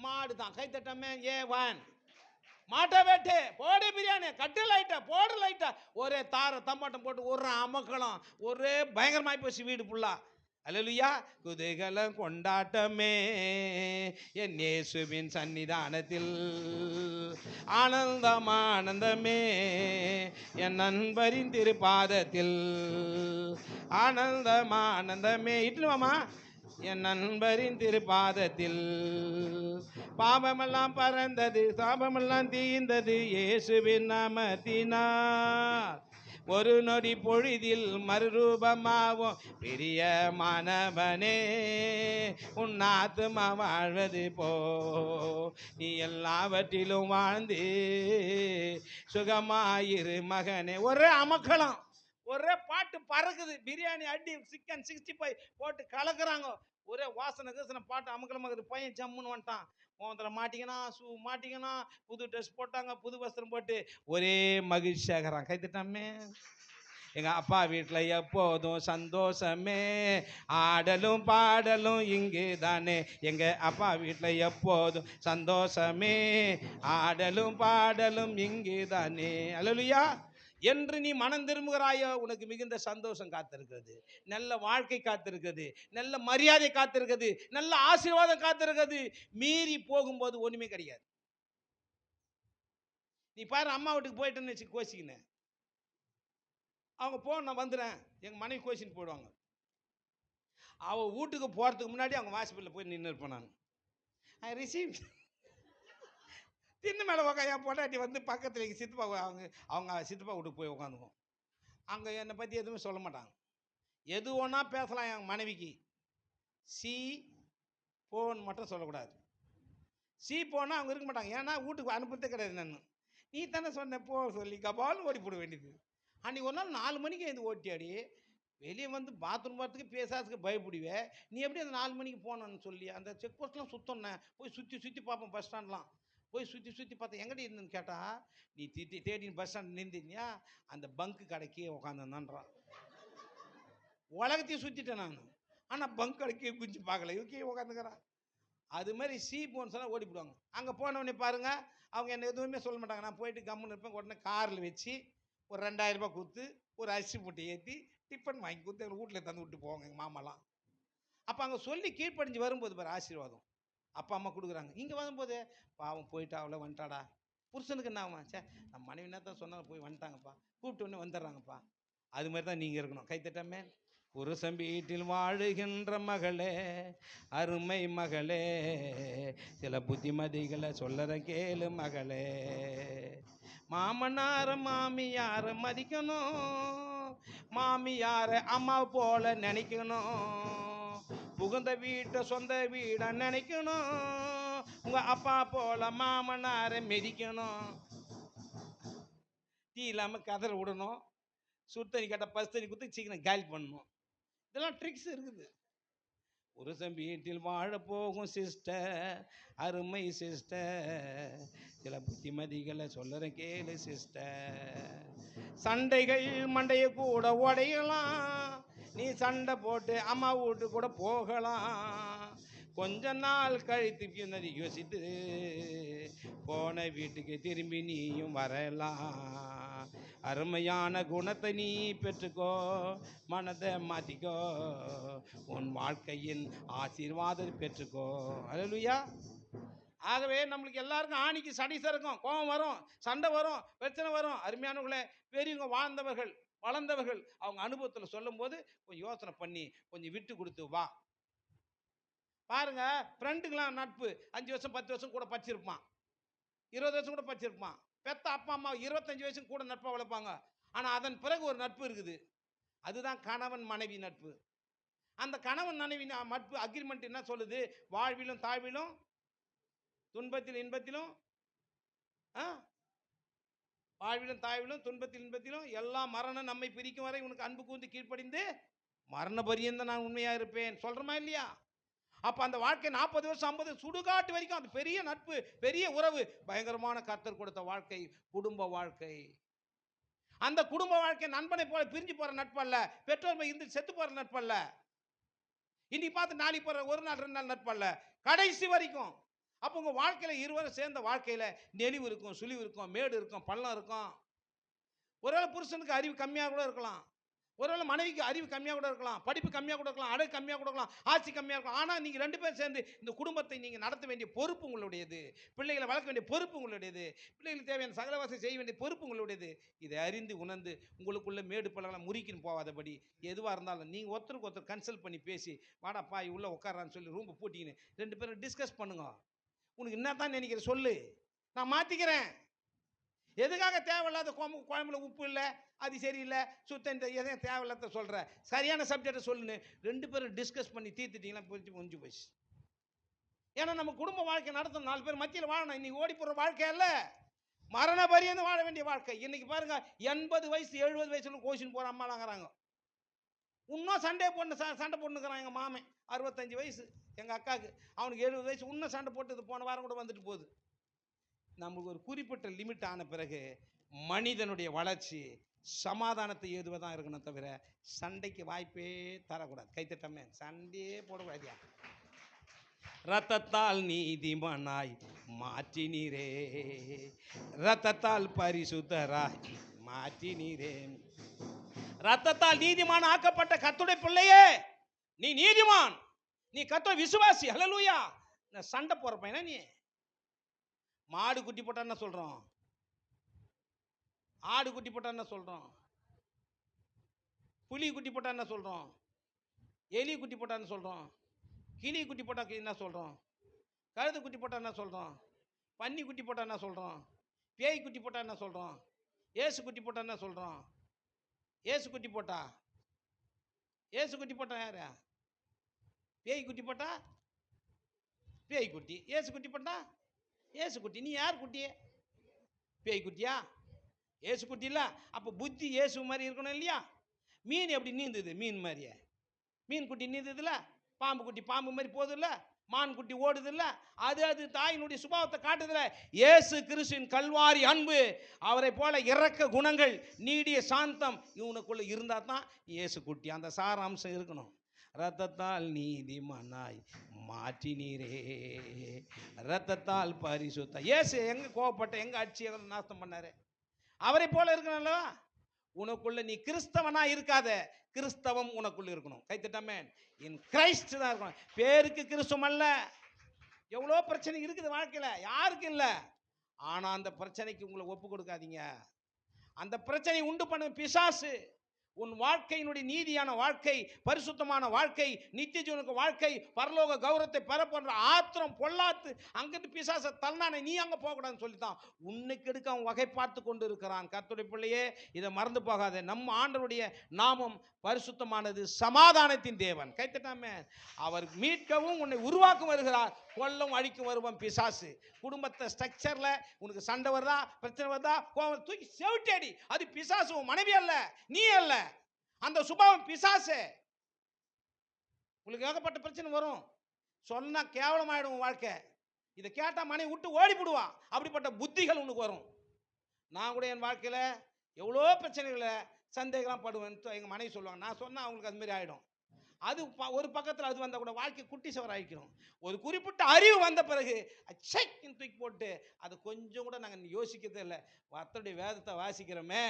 மாடு தான். கை தட்டாமே A1 மாட்டை வெட்டு, போடு பிரியாணி, கட்டு லைட்டா, போடு லைட்டா. ஒரே தார தம்பாட்டம் போட்டு ஒரு அமக்கலாம், ஒரே பயங்கரமாகி போச்சு வீடு ஃபுல்லா. அல்லேலூயா. குதூகலம் கொண்டாட்டமே என் இயேசுவின் சன்னிதானத்தில், ஆனந்தம் ஆனந்தமே என் நண்பரின் திருப்பாதத்தில், ஆனந்தம் ஆனந்தமே. இட்டுவாமா என் நண்பரின் திருப்பாதத்தில். பாவமெல்லாம் பறந்தது, சாபமெல்லாம் தீர்ந்தது இயேசுவின் நாமத்தினார். ஒரு நொடி பொழுதில் மறுரூபமாவோம் பிரியமானவனே, உன் ஆத்துமா வாழ்வது போ. நீ எல்லாவற்றிலும் வாழ்ந்து சுகமாயிரு மகனே. ஒரே அமக்களம், ஒரே பாட்டு பறக்குது. பிரியாணி அடி, சிக்கன் 65 போட்டு கலக்குறாங்க. ஒரே வாசனை கீசனை பாட்டு அமக்கலமாக்குது. பையன் ஜம்முன்னு வந்துட்டான். மோதிரம் மாட்டிக்கணும், ஷூ மாட்டிக்கணும், புது ட்ரெஸ் போட்டாங்க, புது வஸ்திரம் போட்டு ஒரே மகிழ்ச்சியாகிறான். கைத்துட்டாமே. எங்க அப்பா வீட்டில் எப்போதும் சந்தோஷமே, ஆடலும் பாடலும் இங்கு தானே. எங்க அப்பா வீட்டில் எப்போதும் சந்தோஷமே, ஆடலும் பாடலும் இங்கு தானே. அல்லேலூயா. என்று நீ மனம் திரும்புகிறாயோ உனக்கு மிகுந்த சந்தோஷம் காத்திருக்கிறது, நல்ல வாழ்க்கை காத்திருக்கிறது, நல்ல மரியாதை காத்திருக்கிறது, நல்ல ஆசீர்வாதம் காத்திருக்கிறது. மீறி போகும்போது ஒண்ணுமே கிடையாது. நீ பாரு, அம்மா வீட்டுக்கு போயிட்டேன்னு வச்சு கோச்சிக்கினேன், அவங்க போ நான் வந்துடுறேன், எங்கள் மனைவி கோச்சின்னு போயிடுவாங்க. அவள் வீட்டுக்கு போகிறதுக்கு முன்னாடி அவங்க வாசப்படியில் போய் நின்று இருப்பேன் நான். ஐ ரிசீவ் தின்னு மேலே உட்கா. என் பொண்டாட்டி வந்து பக்கத்தில் எங்கள் சித்தப்பா, அவங்க சித்தப்பா வீட்டுக்கு போய் உட்காந்துக்கும். அங்கே என்னை பற்றி எதுவுமே சொல்ல மாட்டாங்க. எது ஒன்றா பேசலாம் என் மனைவிக்கு. சி போன் மட்டும் சொல்லக்கூடாது. சி போனால் அவங்க இருக்க மாட்டாங்க. ஏன்னா வீட்டுக்கு அனுப்புறதே கிடையாது. நான் நீ தானே சொன்ன போ சொல்லி கபாலும் ஓடி போட வேண்டியது. அன்றைக்கி ஒரு நாள் 4 மணிக்கு எழுந்து ஓட்டியாடி வெளியே வந்து பாத்ரூம் போகிறதுக்கு பேசாததுக்கு பயப்படுவேன். நீ எப்படி அந்த 4 மணிக்கு போனோன்னு சொல்லி அந்த செக் போஸ்ட்லாம் சுத்தம்னேன். போய் சுற்றி சுற்றி பார்ப்போம், பஸ் ஸ்டாண்ட்லாம் போய் சுற்றி சுற்றி பார்த்தேன். எங்கடி இருந்துன்னு கேட்டால், நீ தேடி பஸ் ஸ்டாண்ட் நின்றுனியா, அந்த பங்கு கடைக்கே உட்காந்துருந்தான்றான். உலகத்தையும் சுற்றிட்டேன் நான், ஆனால் பங்க் கடைக்கே குஞ்சு பார்க்கல, இவக்கே உட்காந்துக்கிறான். அது மாதிரி சி போன்னு சொன்னால் ஓடி போடுவாங்க. அங்கே போனவொடனே பாருங்கள், அவங்க என்ன எதுவுமே சொல்ல மாட்டாங்க. நான் போயிட்டு கம்முன்னு இருப்பேன். உடனே காரில் வச்சு ஒரு 2000 ரூபாய் கொடுத்து ஒரு அரிசி மூட்டை ஏற்றி டிஃபன் வாங்கி கொடுத்து எங்கள் வீட்டில் தந்து விட்டு போவாங்க எங்கள் மாமாலாம். அப்போ அங்கே சொல்லி கீழ்ப்படிஞ்சு வரும்போது பாரு ஆசீர்வாதம் அப்பா அம்மா கொடுக்குறாங்க. இங்கே வரும்போது பாவம் போயிட்டா அவ்வளோ வந்துட்டாடா, புருஷனுக்கு என்ன ஆகும், சே நம்ம மனைவி என்ன தான் சொன்னாலும் போய் வந்துட்டாங்கப்பா, கூப்பிட்டு உடனே வந்துடுறாங்கப்பா. அது மாதிரி தான் நீங்கள் இருக்கணும். கைத்தட்டமே. புருஷன் வீட்டில் வாழுகின்ற மகளே, அருமை மகளே, சில புத்திமதிகளை சொல்லற கேளு மகளே. மாமனார மாமியார மதிக்கணும், மாமியார அம்மா போல நினைக்கணும், புகுந்த வீட்டை சொந்த வீட நினைக்கணும், உங்க அப்பா போல மாமனார மிதிக்கணும். டீ இல்லாமல் கதற விடணும், சுத்தண்ணி கேட்டால் பஸ் தண்ணி கொடுத்து சீக்கிரம் காலி பண்ணணும். இதெல்லாம் ட்ரிக்ஸ் இருக்குது. புருஷன் வீட்டில் வாழ போகும் சிஸ்டர், அருமை சிஸ்டர், சில புத்திமதிகளை சொல்லுற கேளு சிஸ்டர். சண்டைகள் மண்டையை கூட உடையலாம், நீ சண்டை போட்டு அம்மா வீட்டு கூட போகலாம். கொஞ்ச நாள் கழித்து பின்னதி யோசித்து போன வீட்டுக்கு திரும்பி நீயும் வரலாம். அருமையான குணத்தை நீ பெற்றுக்கோ, மனதை மாற்றிக்கோ, உன் வாழ்க்கையின் ஆசீர்வாதத்தை பெற்றுக்கோ. அல்லேலூயா. ஆகவே நம்மளுக்கு எல்லாருக்கும் ஆணிக்கு சடிசம் இருக்கும், கோபம் வரும், சண்டை வரும், பிரச்சனை வரும். அருமையானவர்களே, பெரியவங்க வாழ்ந்தவர்கள் வளர்ந்தவர்கள் அவங்க அனுபவத்தில் சொல்லும் போது கொஞ்சம் யோசனை பண்ணி கொஞ்சம் விட்டு கொடுத்து வா. பாருங்க, ஃப்ரெண்டுக்கெல்லாம் நட்பு 5 வருஷம் 10 வருஷம் கூட படிச்சிருப்பான், 20 வருஷம் கூட படிச்சிருப்பான். பெத்த அப்பா அம்மா 25 வயசுக்கு கூட நட்பாக வளர்ப்பாங்க. ஆனால் அதன் பிறகு ஒரு நட்பு இருக்குது, அதுதான் கணவன் மனைவி நட்பு. அந்த கணவன் மனைவி நட்பு அக்ரிமெண்ட் என்ன சொல்லுது? வாழ்விலும் தாழ்விலும், துன்பத்தில் இன்பத்திலும், வாழ்விலும் தாழ்விலும், துன்பத்தில் இன்பத்திலும், எல்லா மரணம் நம்மை பிரிக்கும் வரை உனக்கு அன்பு கூர்ந்து கீழ்ப்படிந்து மரண பரியந்த நான் உண்மையா இருப்பேன் சொல்றமா இல்லையா? அப்ப அந்த வாழ்க்கை 40 வருஷம் 50 சுடுகாட்டு வரைக்கும் அது பெரிய நட்பு, பெரிய உறவு, பயங்கரமான கர்த்தர் கொடுத்த வாழ்க்கை, குடும்ப வாழ்க்கை. அந்த குடும்ப வாழ்க்கை நண்பனை போல பிரிஞ்சு போற நட்பு அல்ல, பெற்றோர் இருந்து செத்து போற நட்பு அல்ல, இன்னைக்கு பார்த்து நாளைக்கு போற ஒரு நாள் 2 நாள் நட்பு அல்ல, கடைசி வரைக்கும். அப்போ உங்க வாழ்க்கையில இருவரும் சேர்ந்த வாழ்க்கையில நெளிவு இருக்கும், சுழிவு இருக்கும், மேடு இருக்கும், பள்ளம் இருக்கும். ஒருவேளை புருஷனுக்கு அறிவு கம்மியாக கூட இருக்கலாம், ஒருவேளை மனைவிக்கு அறிவு கம்மியாக கூட இருக்கலாம், படிப்பு கம்மியாக கூட இருக்கலாம், அழகு கம்மியாக கூட இருக்கலாம், ஆட்சி கம்மியாக இருக்கலாம். ஆனால் நீங்கள் 2 பேரும் சேர்ந்து இந்த குடும்பத்தை நீங்கள் நடத்த வேண்டிய பொறுப்பு உங்களுடையது. பிள்ளைகளை வளர்க்க வேண்டிய பொறுப்பு உங்களுடையது. பிள்ளைகளுக்கு தேவையான சகலவாசம் செய்ய வேண்டிய பொறுப்பு உங்களுடையது. இதை அறிந்து உணர்ந்து உங்களுக்குள்ள மேடு பள்ளங்களாம் முறிக்கின்னு போகாதபடி எதுவாக இருந்தாலும் நீங்கள் ஒருத்தருக்கு ஒருத்தர் கன்சல்ட் பண்ணி பேசி, வாடாப்பா உள்ள உட்காரான்னு சொல்லி ரூம்பை பூட்டிக்கின்னு 2 பேரும் டிஸ்கஸ் பண்ணுங்க. உனக்கு என்ன தான் நினைக்கிற சொல்லு, நான் மாற்றிக்கிறேன். எதுக்காக தேவையில்லாத குழம்புல உப்பு இல்லை, அது சரியில்லை, சுத்தம் எதையும் தேவையில்லாத சொல்கிற, சரியான சப்ஜெக்டை சொல்லுன்னு 2 பேரும் டிஸ்கஸ் பண்ணி தீர்த்துட்டீங்கன்னா முடிஞ்சு போச்சு. ஏன்னா நம்ம குடும்ப வாழ்க்கை நடத்தணும், 4 பேர் மத்தியில் வாழணும். இன்னைக்கு ஓடி போகிற வாழ்க்கை அல்ல, மரண பரியந்து வாழ வேண்டிய வாழ்க்கை. இன்னைக்கு பாருங்க 80 வயசு 70 வயசுல கோச்சின்னு போகிற அம்மாலாங்கிறாங்க. இன்னும் சண்டை போட்டுக்கிறான். எங்கள் மாமன் 65 வயசு, எங்கள் அக்காவுக்கு, அவனுக்கு 70 வயசு, இன்னும் சண்டை போட்டது போன வாரம் கூட வந்துட்டு போகுது. நமக்கு ஒரு குறிப்பிட்ட லிமிட் ஆன பிறகு மனிதனுடைய வளர்ச்சி சமாதானத்தை ஏதுவதான் இருக்கணும், தவிர சண்டைக்கு வாய்ப்பே தரக்கூடாது. கைத்தட்டமே, சண்டையே போடக்கூடாதியா. ரத்தத்தால் நீதிமானாய் மாற்றினீரே, ரத்தத்தால் பரிசுத்தராய் மாற்றினீரே. ரத்தத்தால் நீதிமான் ஆக்கப்பட்ட கர்த்தருடைய பிள்ளையே, நீ நீதிமான், நீ கர்த்தர் விசுவாசி. ஹல்லேலூயா. நான் சண்டை போற பையனா நீ? மாடு குட்டி போட்டா என்ன சொல்றோம்? ஆடு குட்டி போட்டா என்ன சொல்றோம்? புலி குட்டி போட்டா என்ன சொல்றோம்? எலி குட்டி போட்டா என்ன சொல்றோம்? கிளி குட்டி போட்டா என்ன சொல்றோம்? கழுது குட்டி போட்டா என்ன சொல்றோம்? பன்னி குட்டி போட்டா என்ன சொல்றோம்? பேய் குட்டி போட்டா என்ன சொல்றோம்? ஏசு குட்டி போட்டா என்ன சொல்றோம்? ஏசு குட்டி போட்டா யாரு? பேய் குட்டி போட்டா பேய் குட்டி, ஏசு குட்டி போட்டா ஏசு குட்டி. நீ யார் குட்டி? பேய் குட்டியா? ஏசு குட்டி இல்ல. அப்போ புத்தி ஏசு மாதிரி இருக்கணும் இல்லையா? மீன் எப்படி நீந்துது? மீன் மாதிரியே மீன் குட்டி நீந்துதுல. பாம்பு குட்டி பாம்பு மாதிரி போகுதுல்ல. மான் குட்டி ஓடுது இல்ல. அது தாயினுடைய சுபாவத்தை காட்டுதுல. இயேசு கிறிஸ்துவின் கல்வாரி அன்பு, அவரை போல இரக்க குணங்கள், நீடிய சாந்தம் இவனுக்குள்ள இருந்தா தான் இயேசு குட்டி. அந்த சாராம்சம் இருக்கணும். ரத்தத்தால் நீதிமானாய் மாற்றினீரே, ரத்தத்தால் பரிசுத்த. இயேசு எங்க கோவப்பட்ட, எங்க அடிச்சு நாசம் பண்ணாரு? அவரை போல இருக்கணும்ல. உனக்குள்ள நீ கிறிஸ்தவனா இருக்காத, கிறிஸ்தவம் உனக்குள்ள இருக்கணும். கைத்தட்டமே, இன் கிரைஸ்ட் தான் இருக்கணும். பேருக்கு கிறிஸ்துவம் அல்ல. எவ்வளோ பிரச்சனை இருக்குது வாழ்க்கையில, யாருக்கு இல்லை. ஆனா அந்த பிரச்சனைக்கு உங்களை ஒப்பு கொடுக்காதீங்க. அந்த பிரச்சனை உண்டு பண்ண பிசாசு. உன் வாழ்க்கையினுடைய நீதியான வாழ்க்கை, பரிசுத்தமான வாழ்க்கை, நித்திய ஜீவனுக்கு வாழ்க்கை, பரலோக கௌரவத்தை பெற போன்ற ஆத்திரம் பொல்லாத்து அங்கிட்டு பிசாசை தள்ளானே நீ அங்கே போகக்கூடாதுன்னு சொல்லித்தான் உன்னை கெடுக்க அவன் வகை பார்த்து கொண்டு இருக்கிறான். கர்த்தருடைய பிள்ளையே, இதை மறந்து போகாத. நம்ம ஆண்டவருடைய நாமம் பரிசுத்தமானது, சமாதானத்தின் தேவன். கைத்தட்டாமே. அவர் மீட்கவும் உன்னை உருவாக்கும் வருகிறார், கொல்லும் அழிக்கும் வருவான் பிசாசு. குடும்பத்தை ஸ்ட்ரக்சர்ல உனக்கு சண்டை வருதா, பிரச்சனை வருதா, கோவம் தூக்கி செவிட்டேடி. அது பிசாசு, உன் மனைவி அல்ல, நீ அல்ல. அந்த சுபாவம் பிசாசு. உங்களுக்கு ஏகப்பட்ட பிரச்சனை வரும், சொன்னா கேவலமாயிடும் வாழ்க்கை. இதை கேட்டா மனைவி விட்டு ஓடி போடுவா. அப்படிப்பட்ட புத்திகள் உனக்கு வரும். நான் கூட என் வாழ்க்கையில எவ்வளோ பிரச்சனைகளை சந்தேகம் படுவேன். எங்க மனைவி சொல்லுவாங்க, நான் சொன்னா அவங்களுக்கு அது மாதிரி ஆயிடும். அது ஒரு பக்கத்தில் அது வந்தால் கூட வாழ்க்கை குட்டி சவர் ஆகிக்கணும். ஒரு குறிப்பிட்ட அறிவு வந்த பிறகு அச்சைன்னு தூக்கி போட்டு அது கொஞ்சம் கூட நாங்கள் யோசிக்கிறதே இல்லை. கர்த்தருடைய வேதத்தை வாசிக்கிறோமே,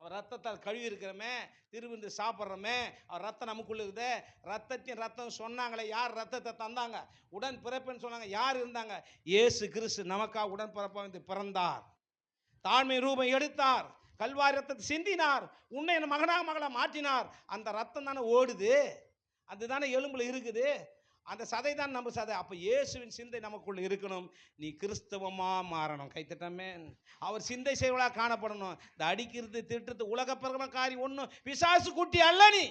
அவர் ரத்தத்தால் கழுவி இருக்கிறோமே, திருவிந்து சாப்பிட்றோமே, அவர் ரத்தம் நமக்குள்ள இருக்குதே. ரத்தத்தின் ரத்தம் சொன்னாங்களே, யார் ரத்தத்தை தந்தாங்க? உடன் பிறப்புன்னு சொன்னாங்க, யார் இருந்தாங்க? இயேசு கிறிஸ்து நமக்காக உடன் பிறப்பாக வந்து பிறந்தார், தாழ்மை ரூபம் எடுத்தார், கல்வாரி ரத்தத்தை சிந்தினார், உன்னை என் மகனாக மகளை மாற்றினார். அந்த ரத்தம் தானே ஓடுது, அதுதானே எலும்புல இருக்குது, அந்த சதை தான் நம்ம சதை. அப்போ இயேசுவின் சிந்தை நமக்குள்ள இருக்கணும். நீ கிறிஸ்தவமா மாறணும். கைத்தட்டமே. அவர் சிந்தை செயலாக காணப்படணும். இந்த அடிக்கிறது, திட்டுறது, உலக பிரகம காரியம் ஒன்றும் பிசாசு குட்டி அல்ல நீ,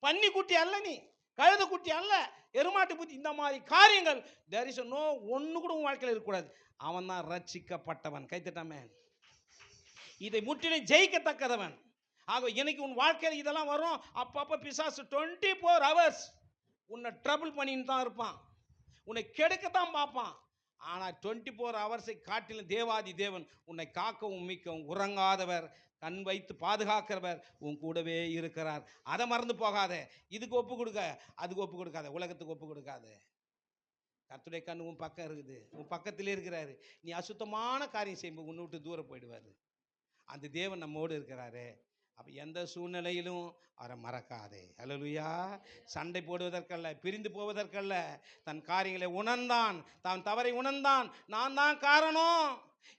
பன்னி குட்டி அல்ல நீ, கழுத குட்டி அல்ல, எருமாட்டு புத்தி. இந்த மாதிரி காரியங்கள் தேர் இஸ் நோ ஒன்று கூட உன் வாழ்க்கையில் இருக்கக்கூடாது. அவன் தான் ரட்சிக்கப்பட்டவன். கைத்தட்டமே. இதை முற்றிலும் ஜெயிக்கத்தக்கதவன். ஆக இன்னைக்கு உன் வாழ்க்கையில் இதெல்லாம் வரும். அப்பப்போ பிசாசு 24 hours உன்னை ட்ரபிள் பண்ணின்னு தான் இருப்பான், உன்னை கெடுக்கத்தான் பார்ப்பான். ஆனால் 24 hours காட்டிலும் தேவாதி தேவன் உன்னை காக்கவும் மீக்கவும் உறங்காதவர், கண் வைத்து பாதுகாக்கிறவர் உன் கூடவே இருக்கிறார். அதை மறந்து போகாத. இதுக்கு ஒப்பு கொடுக்க, அதுக்கு ஒப்பு கொடுக்காத, உலகத்துக்கு ஒப்பு கொடுக்காத. கர்த்தருடைய கண்ணு உன் பக்கம் இருக்குது, உன் பக்கத்திலே இருக்கிறாரு. நீ அசுத்தமான காரியம் செய்யும்போது உன்னை விட்டு தூரம் போயிடுவார். அந்த தேவன் நம்மோடு இருக்கிறாரு. அப்போ எந்த சூழ்நிலையிலும் அவரை மறக்காதே. ஹல்லேலூயா. சண்டை போடுவதற்கல்ல, பிரிந்து போவதற்கல்ல, தன் காரியங்களை உணர்ந்தான், தான் தவறை உணர்ந்தான். நான் தான் காரணம்,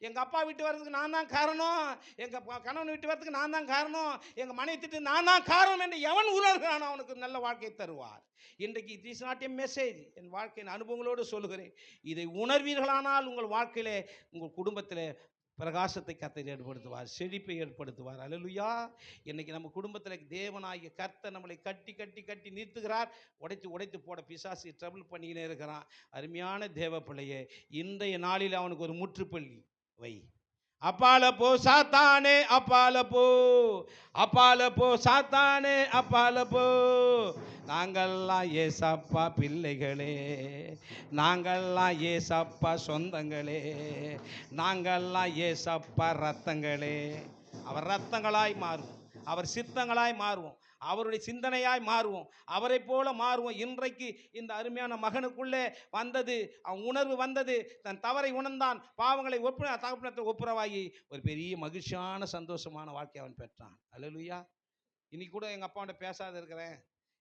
எங்கள் அப்பா விட்டு வர்றதுக்கு நான் தான் காரணம், எங்கள் கணவன் விட்டு வர்றதுக்கு நான் தான் காரணம், எங்கள் மனைவி திட்டு நான் தான் காரணம் என்று எவன் உணர்கிறானோ அவனுக்கு நல்ல வாழ்க்கையை தருவார். இன்றைக்கு it is not a message, என் வாழ்க்கையின் அனுபவங்களோடு சொல்லுகிறேன். இதை உணர்வீர்களானால் உங்கள் வாழ்க்கையிலே, உங்கள் குடும்பத்திலே பிரகாசத்தை கர்த்தர் ஏற்படுத்துவார், செழிப்பை ஏற்படுத்துவார். அல்லேலூயா. இன்னைக்கு நம்ம குடும்பத்தில் தேவனாகிய கர்த்தர் நம்மளை கட்டி கட்டி கட்டி நிறுத்துகிறார். உடைத்து உடைத்து போட பிசாசு ட்ரபிள் பண்ணிக்கினே இருக்கிறான். அருமையான தேவ பிள்ளையே, இன்றைய நாளில் அவனுக்கு ஒரு முற்றுப்புள்ளி வை. அப்பால போ சாத்தானே, அப்பால போ, அப்பால போ சாத்தானே, அப்பால போ. நாங்கள்லாம் ஏசப்பா பிள்ளைகளே, நாங்கள்லாம் ஏசப்பா சொந்தங்களே, நாங்கள்லாம் ஏசப்பா ரத்தங்களே. அவர் ரத்தங்களாய் மாறுவோம், அவர் சித்தங்களாய் மாறுவோம், அவருடைய சிந்தனையாய் மாறுவோம், அவரை போல மாறுவோம். இன்றைக்கு இந்த அருமையான மகனுக்குள்ளே வந்தது, அவன் உணர்வு வந்தது, தன் தவறை உணர்ந்தான், பாவங்களை தகப்பனத்தை ஒப்புரவாகி ஒரு பெரிய மகிழ்ச்சியான சந்தோஷமான வாழ்க்கை அவன் பெற்றான். அல்லேலூயா. இன்னைக்கு கூட எங்கள் அப்பாண்ட பேசாத இருக்கிறேன்,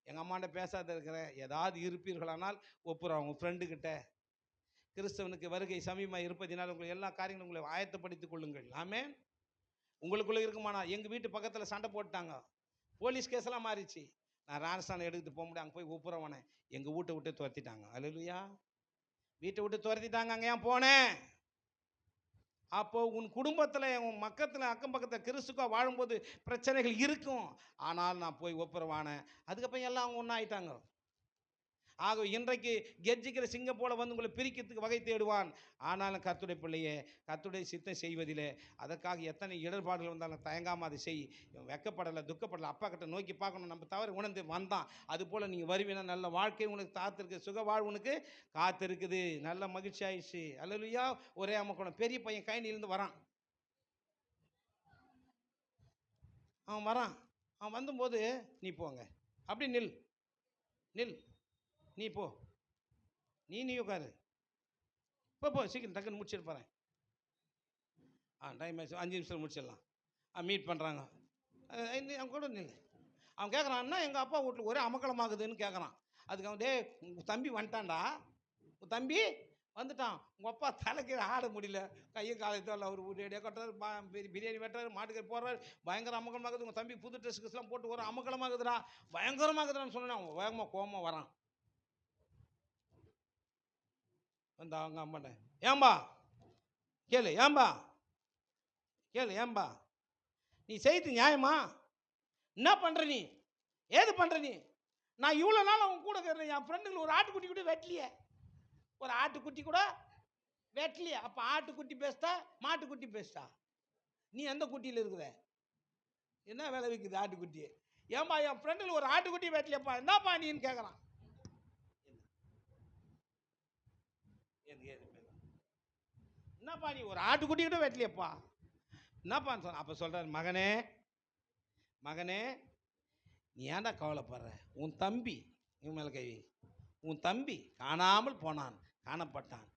எங்கள் அம்மாண்ட பேசாத இருக்கிறேன், ஏதாவது இருப்பீர்களானால் ஒப்புரவு உங்கள் ஃப்ரெண்டுக்கிட்ட. கிறிஸ்தவனுக்கு வருகை சமீபமாக இருப்பதினால் உங்கள் எல்லா காரியங்களும் உங்களை ஆயத்தப்படுத்திக் கொள்ளுங்கள். ஆமென். உங்களுக்குள்ளே இருக்குமானா, எங்கள் வீட்டு பக்கத்தில் சண்டை போட்டாங்க, போலீஸ் கேஸெல்லாம் மாறிச்சு. நான் ராஜஸ்தான் எடுத்துகிட்டு போக முடியும், அங்கே போய் ஒப்புரவானே, எங்கள் வீட்டை விட்டு துரத்திட்டாங்க. அல்லேலூயா. வீட்டை விட்டு துரத்திட்டாங்க. அங்கே ஏன் போனேன்? அப்போ உன் குடும்பத்தில், உன் மக்கத்தில், அக்கம் பக்கத்தில் கிறிஸ்துக்கா வாழும்போது பிரச்சனைகள் இருக்கும். ஆனால் நான் போய் ஒப்புரவானேன். அதுக்கப்புறம் எல்லாம் அவங்க ஒன்றாயிட்டாங்க. ஆக இன்றைக்கு கெர்ச்சிக்கிற சிங்கம் போல வந்து உங்களை பிரிக்கிறதுக்கு வகை தேடுவான். ஆனாலும் கர்த்தருடைய பிள்ளையே, கர்த்தருடைய சித்தம் செய்வதிலே அதற்காக எத்தனை இடர்பாடுகள் வந்தாலும் தயங்காமல் அதை செய். வெக்கப்படலை, துக்கப்படலை, அப்பா கிட்ட நோக்கி பார்க்கணும், நம்ம தவறு உணர்ந்து வந்தான். அதுபோல் நீங்கள் வருவீனா, நல்ல வாழ்க்கை உனக்கு காத்திருக்கு, சுக வாழ்வு உனக்கு காத்திருக்குது, நல்ல மகிழ்ச்சி ஆயிடுச்சு. அல்லேலூயா. ஒரே அம்மக்கணும். பெரிய பையன் கைனிலேருந்து வரான், அவன் வரான். அவன் வந்தும்போது, நீ போங்க, அப்படி நில், நில், நீ போ, நீ உட்காரு, போ சீக்கிரம் டக்குன்னு முடிச்சிட்டு போகிறேன். டைம் ஆச்சு, 5 நிமிஷம் முடிச்சிடலாம். மீட் பண்ணுறாங்க, அவன் கூட நில். அவன் கேட்குறான்னா, எங்கள் அப்பா வீட்டில் ஒரே அமக்கலமாகுதுன்னு கேட்குறான். அதுக்கு அவன், டே உங்கள் தம்பி வந்துட்டான்டா, உங்கள் தம்பி வந்துட்டான், உங்கள் அப்பா தலைக்கு ஆட முடியல, கையை காலத்தில் அவர் ரேடியோ கட்டுறாரு, பிரியாணி வெட்டுறாரு, மாட்டுக்கறி போடுறாரு, பயங்கர அமக்கலமாகுது. உங்கள் தம்பி புது ட்ரெஸ்ஸுக்கெல்லாம் போட்டு ஒரு அமக்கலமாகுதுடா, பயங்கரமாகுதுடான்னு சொன்னேன். அவன் வேகமாக கோபமாக வரான். வந்து அவங்க அம்மாட்ட, ஏம்பா கேளு, ஏம்பா கேளு, ஏம்பா நீ செய்து நியாயமா? என்ன பண்ணுற நீ, ஏது பண்ணுற நீ? நான் இவ்வளோ நாள் அவங்க கூட இருக்கிறேன், என் ஃப்ரெண்டுங்களை ஒரு ஆட்டுக்குட்டி கூட வெட்டலையே, ஒரு ஆட்டுக்குட்டி கூட வெட்டலையே. அப்போ ஆட்டுக்குட்டி பேசுதா, மாட்டுக்குட்டி பேசுதா? நீ எந்த குட்டியில் இருக்கிற? என்ன விலை விற்குது ஆட்டுக்குட்டி? ஏன்பா என் ஃப்ரெண்டில் ஒரு ஆட்டுக்குட்டி வெட்டலையப்பா, என்னப்பா நீன்னு கேட்குறான். என்னப்பா நீ ஒரு ஆட்டுக்குட்டி கூட வெட்டலையப்பா, என்னப்பான்னு சொன்ன. அப்போ சொல்கிறார், மகனே மகனே, நீ ஏன்டா கவலைப்படுற? உன் தம்பி, இவன் மேலே கை, உன் தம்பி காணாமல் போனான், காணப்பட்டான்,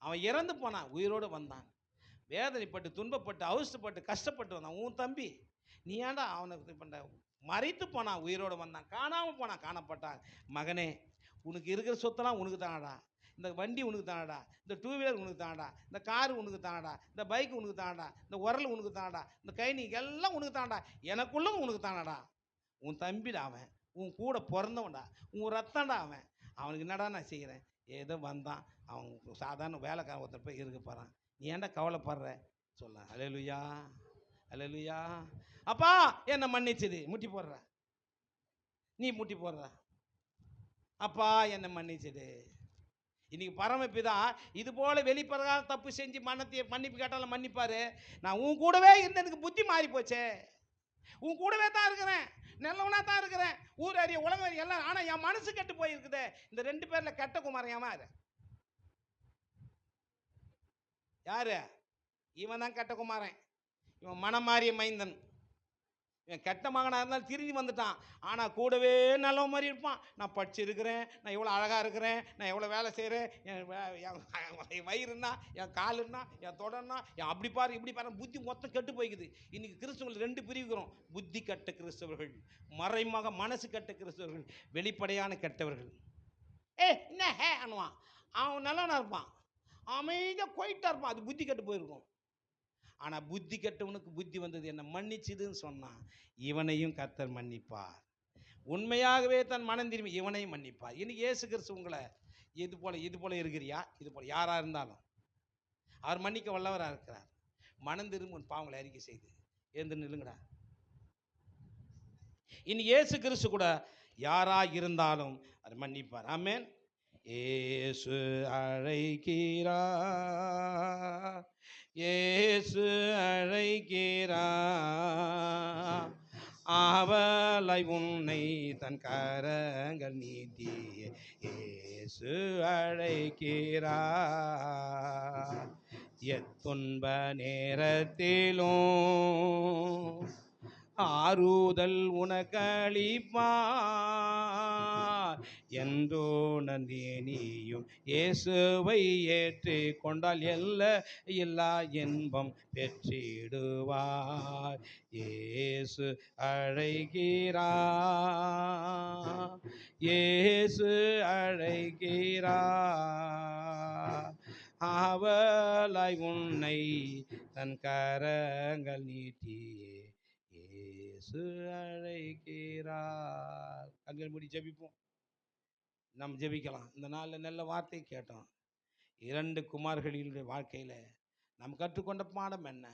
அவன் இறந்து போனான், உயிரோடு வந்தான், வேதனைப்பட்டு துன்பப்பட்டு அவசரப்பட்டு கஷ்டப்பட்டு வந்தான். உன் தம்பி, நீ ஏன்டா அவனுக்கு பண்ண? மறைத்து போனான், உயிரோடு வந்தான், காணாமல் போனான், காணப்பட்டான். மகனே, உனக்கு இருக்கிற சொத்தெல்லாம் உனக்கு தானடா, இந்த வண்டி உனக்கு தானடா, இந்த டூ வீலர் உனக்கு தானடா, இந்த காரு உனக்கு தானடா, இந்த பைக்கு உனக்கு தானடா, இந்த உரல் உனக்கு தானடா, இந்த கைனி எல்லாம் உனக்கு தானடா, எனக்குள்ள உனக்கு தானடா. உன் தம்பிடா அவன், உன் கூட பிறந்தவன்டா, உன் ரத்தம்டா அவன். அவனுக்கு என்னடா நான் செய்கிறேன்? ஏதோ வந்தான், அவன் சாதாரண வேலைக்காரன் ஒருத்தர் போய் இருக்க போகிறான், நீ ஏன்டா கவலைப்படுற சொல்ல. அல்லேலூயா, அல்லேலூயா. அப்பா என்னை மன்னிச்சது, முட்டி போடுற, நீ முட்டி போடுற, அப்பா என்னை மன்னிச்சது. இன்னைக்கு பரமபிதா இது போல வெளிப்பிரகாரம் தப்பு செஞ்சு மன்னிப்பு கேட்டாலும் மன்னிப்பாரு. நான் உன் கூடவே இருந்து எனக்கு புத்தி மாறி போச்சே, உன் கூடவே தான் இருக்கிறேன், நல்லவனா தான் இருக்கிறேன், ஊர் அறிய உலகம் அறிய எல்லாம், ஆனால் என் மனசு கெட்டு போயிருக்குதே. இந்த 2 பேரில் கெட்ட குமாரன் யாரு? யாரு? இவன் தான் கெட்ட குமாரன், இவன் மனம் மாறிய மைந்தன். இவன் கெட்ட மகனாக இருந்தாலும் திரும்பி வந்துட்டான். ஆனால் கூடவே நல்ல மாதிரி இருப்பான். நான் படிச்சிருக்கிறேன், நான் எவ்வளோ அழகாக இருக்கிறேன், நான் எவ்வளோ வேலை செய்கிறேன், என் வயிறுன்னா, என் காலுன்னா, என் தொடன்னா, என் அப்படி பாரு இப்படி பாரு, புத்தி மொத்தம் கெட்டு போய்க்குது. இன்றைக்கி கிறிஸ்தவர்கள் 2 பிரிவுகிறோம். புத்தி கெட்ட கிறிஸ்தவர்கள், மறைமுக மனசு கெட்ட கிறிஸ்தவர்கள், வெளிப்படையான கெட்டவர்கள். என்ன ஹே அனுவான், அவன் நல்லவனா இருப்பான், அமைதியாக போயிட்டா இருப்பான். அது புத்தி கெட்டு போயிருக்கும். ஆனால் புத்தி கெட்டவனுக்கு புத்தி வந்தது, என்ன மன்னிச்சுதுன்னு சொன்னான். இவனையும் கர்த்தர் மன்னிப்பார். உண்மையாகவே தன் மனம் திரும்பி இவனையும் மன்னிப்பார். இன்னைக்கு இயேசு கிறிஸ்து உங்களை இது போல இருக்கிறியா, இது போல யாராக இருந்தாலும் அவர் மன்னிக்க வல்லவராக இருக்கிறார். மனம் திரும்பி உன் பாவங்களை அறிக்கை செய்து எழுந்து நில்லுங்கடா. இனி இயேசு கிறிஸ்து கூட யாரா இருந்தாலும் அவர் மன்னிப்பார். ஆமென். இயேசு அழைக்கிறார், இயேசு அழைக்கிறார், அவளை உன்னை தன் கரங்கள் நீட்டி இயேசு அழைக்கிறார். எத்துன்ப நேரத்திலும் ஆறுதல் உனக்களிப்பார் என்றோ நன்றி. நீயும் இயேசுவை ஏற்று கொண்டால் இல்லா இன்பம் பெற்றிடுவார். இயேசு அழைக்கிறார், இயேசு அழைக்கிறார், அவளாய் உன்னை தன் கரங்கள் நீட்டியே இயேசு அழைக்கிறார். கண்கள் மூடி ஜெபிப்போம். நாம் ஜெபிக்கலாம். இந்த நாளில் நல்ல வார்த்தை கேட்டோம். 2 குமார்களினுடைய வாழ்க்கையில் நாம் கற்றுக்கொண்ட பாடம் என்ன?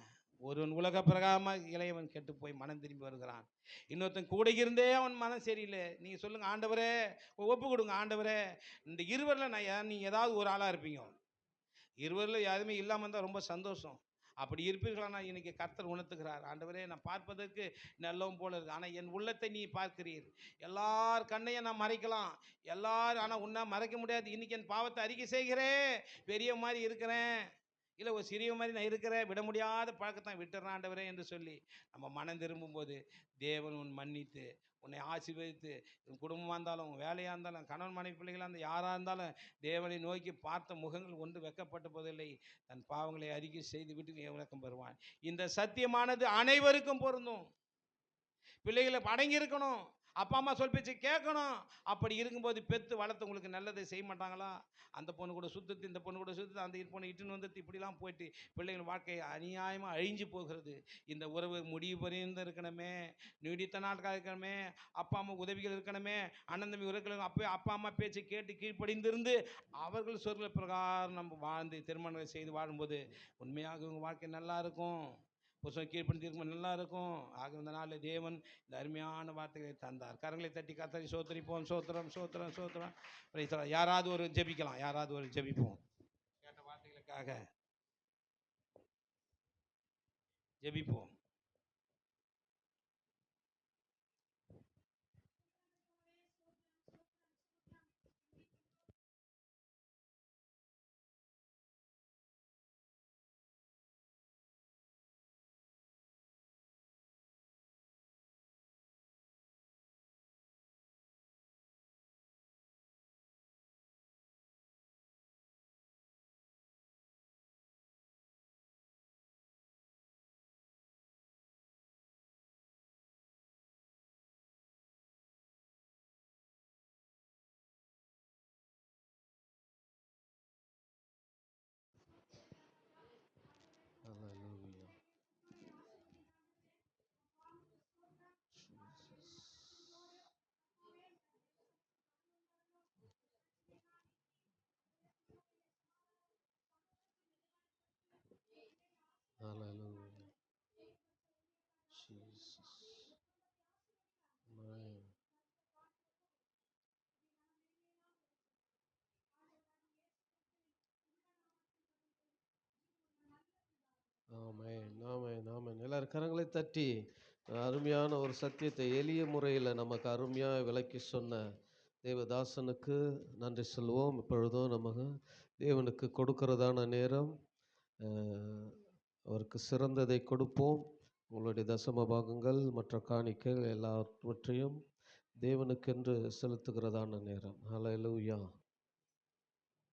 ஒருவன் உலக பிரகாரமாக இளையவன் கெட்டு போய் மனம் திரும்பி வருகிறான். இன்னொருத்தன் கூட இருந்தே அவன் மனம் சரியில்லை. நீங்கள் சொல்லுங்கள், ஆண்டவரே ஒப்பு கொடுங்க. ஆண்டவரே, இந்த இருவரில் நீங்கள் ஏதாவது ஒரு ஆளாக இருப்பீங்க. இருவரில் யாருமே இல்லாமல் இருந்தால் ரொம்ப சந்தோஷம். அப்படி இருப்பீர்களானா இன்னைக்கு கர்த்தர் உணர்த்துகிறார். ஆண்டவரே, நான் பார்ப்பதற்கு நல்லவும் போல இருக்கு, ஆனால் என் உள்ளத்தை நீ பார்க்கிறீர். எல்லார் கண்ணையும் நான் மறைக்கலாம், எல்லாரும், ஆனால் உன்னை மறைக்க முடியாது. இன்னைக்கு என் பாவத்தை அறிக்கை செய்கிறேன். பெரிய மாதிரி இருக்கிறேன், இல்லை ஒரு சிறிய மாதிரி நான் இருக்கிறேன், விட முடியாத பழக்கத்தான் விட்டுறேன் ஆண்டவரே என்று சொல்லி நம்ம மனம் திரும்பும்போது தேவன் உன் மன்னித்து உன்னை ஆசீர்வதித்து, உன் குடும்பமாக இருந்தாலும் வேலையாக இருந்தாலும் கணவன் மனைவி பிள்ளைகளாக இருந்தாலும் யாராக இருந்தாலும் தேவனை நோக்கி பார்த்த முகங்கள் ஒன்று வெக்கப்பட்ட போதில்லை. தன் பாவங்களை அறிக்கை செய்து விட்டு நீ விளக்கம் பெறுவான். இந்த சத்தியமானது அனைவருக்கும் பொருந்தும். பிள்ளைகளை அடங்கி இருக்கணும், அப்பா அம்மா சொல் பேச்சு கேட்கணும். அப்படி இருக்கும்போது பெற்று வளர்த்தவங்களுக்கு நல்லதை செய்ய மாட்டாங்களா? அந்த பொண்ணு கூட சுத்தத்து, இந்த பொண்ணு கூட சுத்தத்து, அந்த பொண்ணு இட்டுன்னு வந்துட்டு இப்படிலாம் போயிட்டு பிள்ளைகள் வாழ்க்கை அநியாயமாக அழிஞ்சு போகிறது. இந்த உறவு முடிவு பரிந்து இருக்கணுமே, நீடித்த நாட்கள் இருக்கணுமே, அப்பா அம்மா உதவிகள் இருக்கணுமே, அண்ணன் தம்பி உறவுகளும் அப்போ அப்பா அம்மா பேச்சை கேட்டு கீழ்ப்படிந்திருந்து அவர்கள் சொல்கிற பிரகாரம் நம்ம வாழ்ந்து திருமணம் செய்து வாழும்போது உண்மையாக உங்கள் வாழ்க்கை நல்லா இருக்கும். புருஷன் கீழ்ப்படுத்திருக்கும் நல்லா இருக்கும். ஆக இந்த நாளில் தேவன் இந்த அருமையான வார்த்தைகளை தந்தார். கரங்களை தட்டி கர்த்தரை சோத்தரிப்போம். சோத்திரம் சோத்திரம் சோத்திரம். யாராவது ஒரு ஜெபிக்கலாம், யாராவது ஒரு ஜெபிப்போம். கேட்ட வார்த்தைகளுக்காக ஜெபிப்போம். Hallelujah. Jesus. Amen. ஆமென், ஆமென், ஆமென். எல்லாரும் கரங்களை தட்டி அருமையான ஒரு சத்தியத்தை எளிய முறையில் நமக்கு அருமையாக விளக்கி சொன்ன தேவதாசனுக்கு நன்றி சொல்வோம். இப்பொழுதும் நமக்கு தேவனுக்கு கொடுக்கிறதான நேரம். அவருக்கு சிறந்ததை கொடுப்போம். உங்களுடைய தசம பாகங்கள் மற்ற காணிக்கைகள் எல்லாவற்றையும் தேவனுக்கென்று செலுத்துகிறதான நேரம். ஹல்லேலூயா.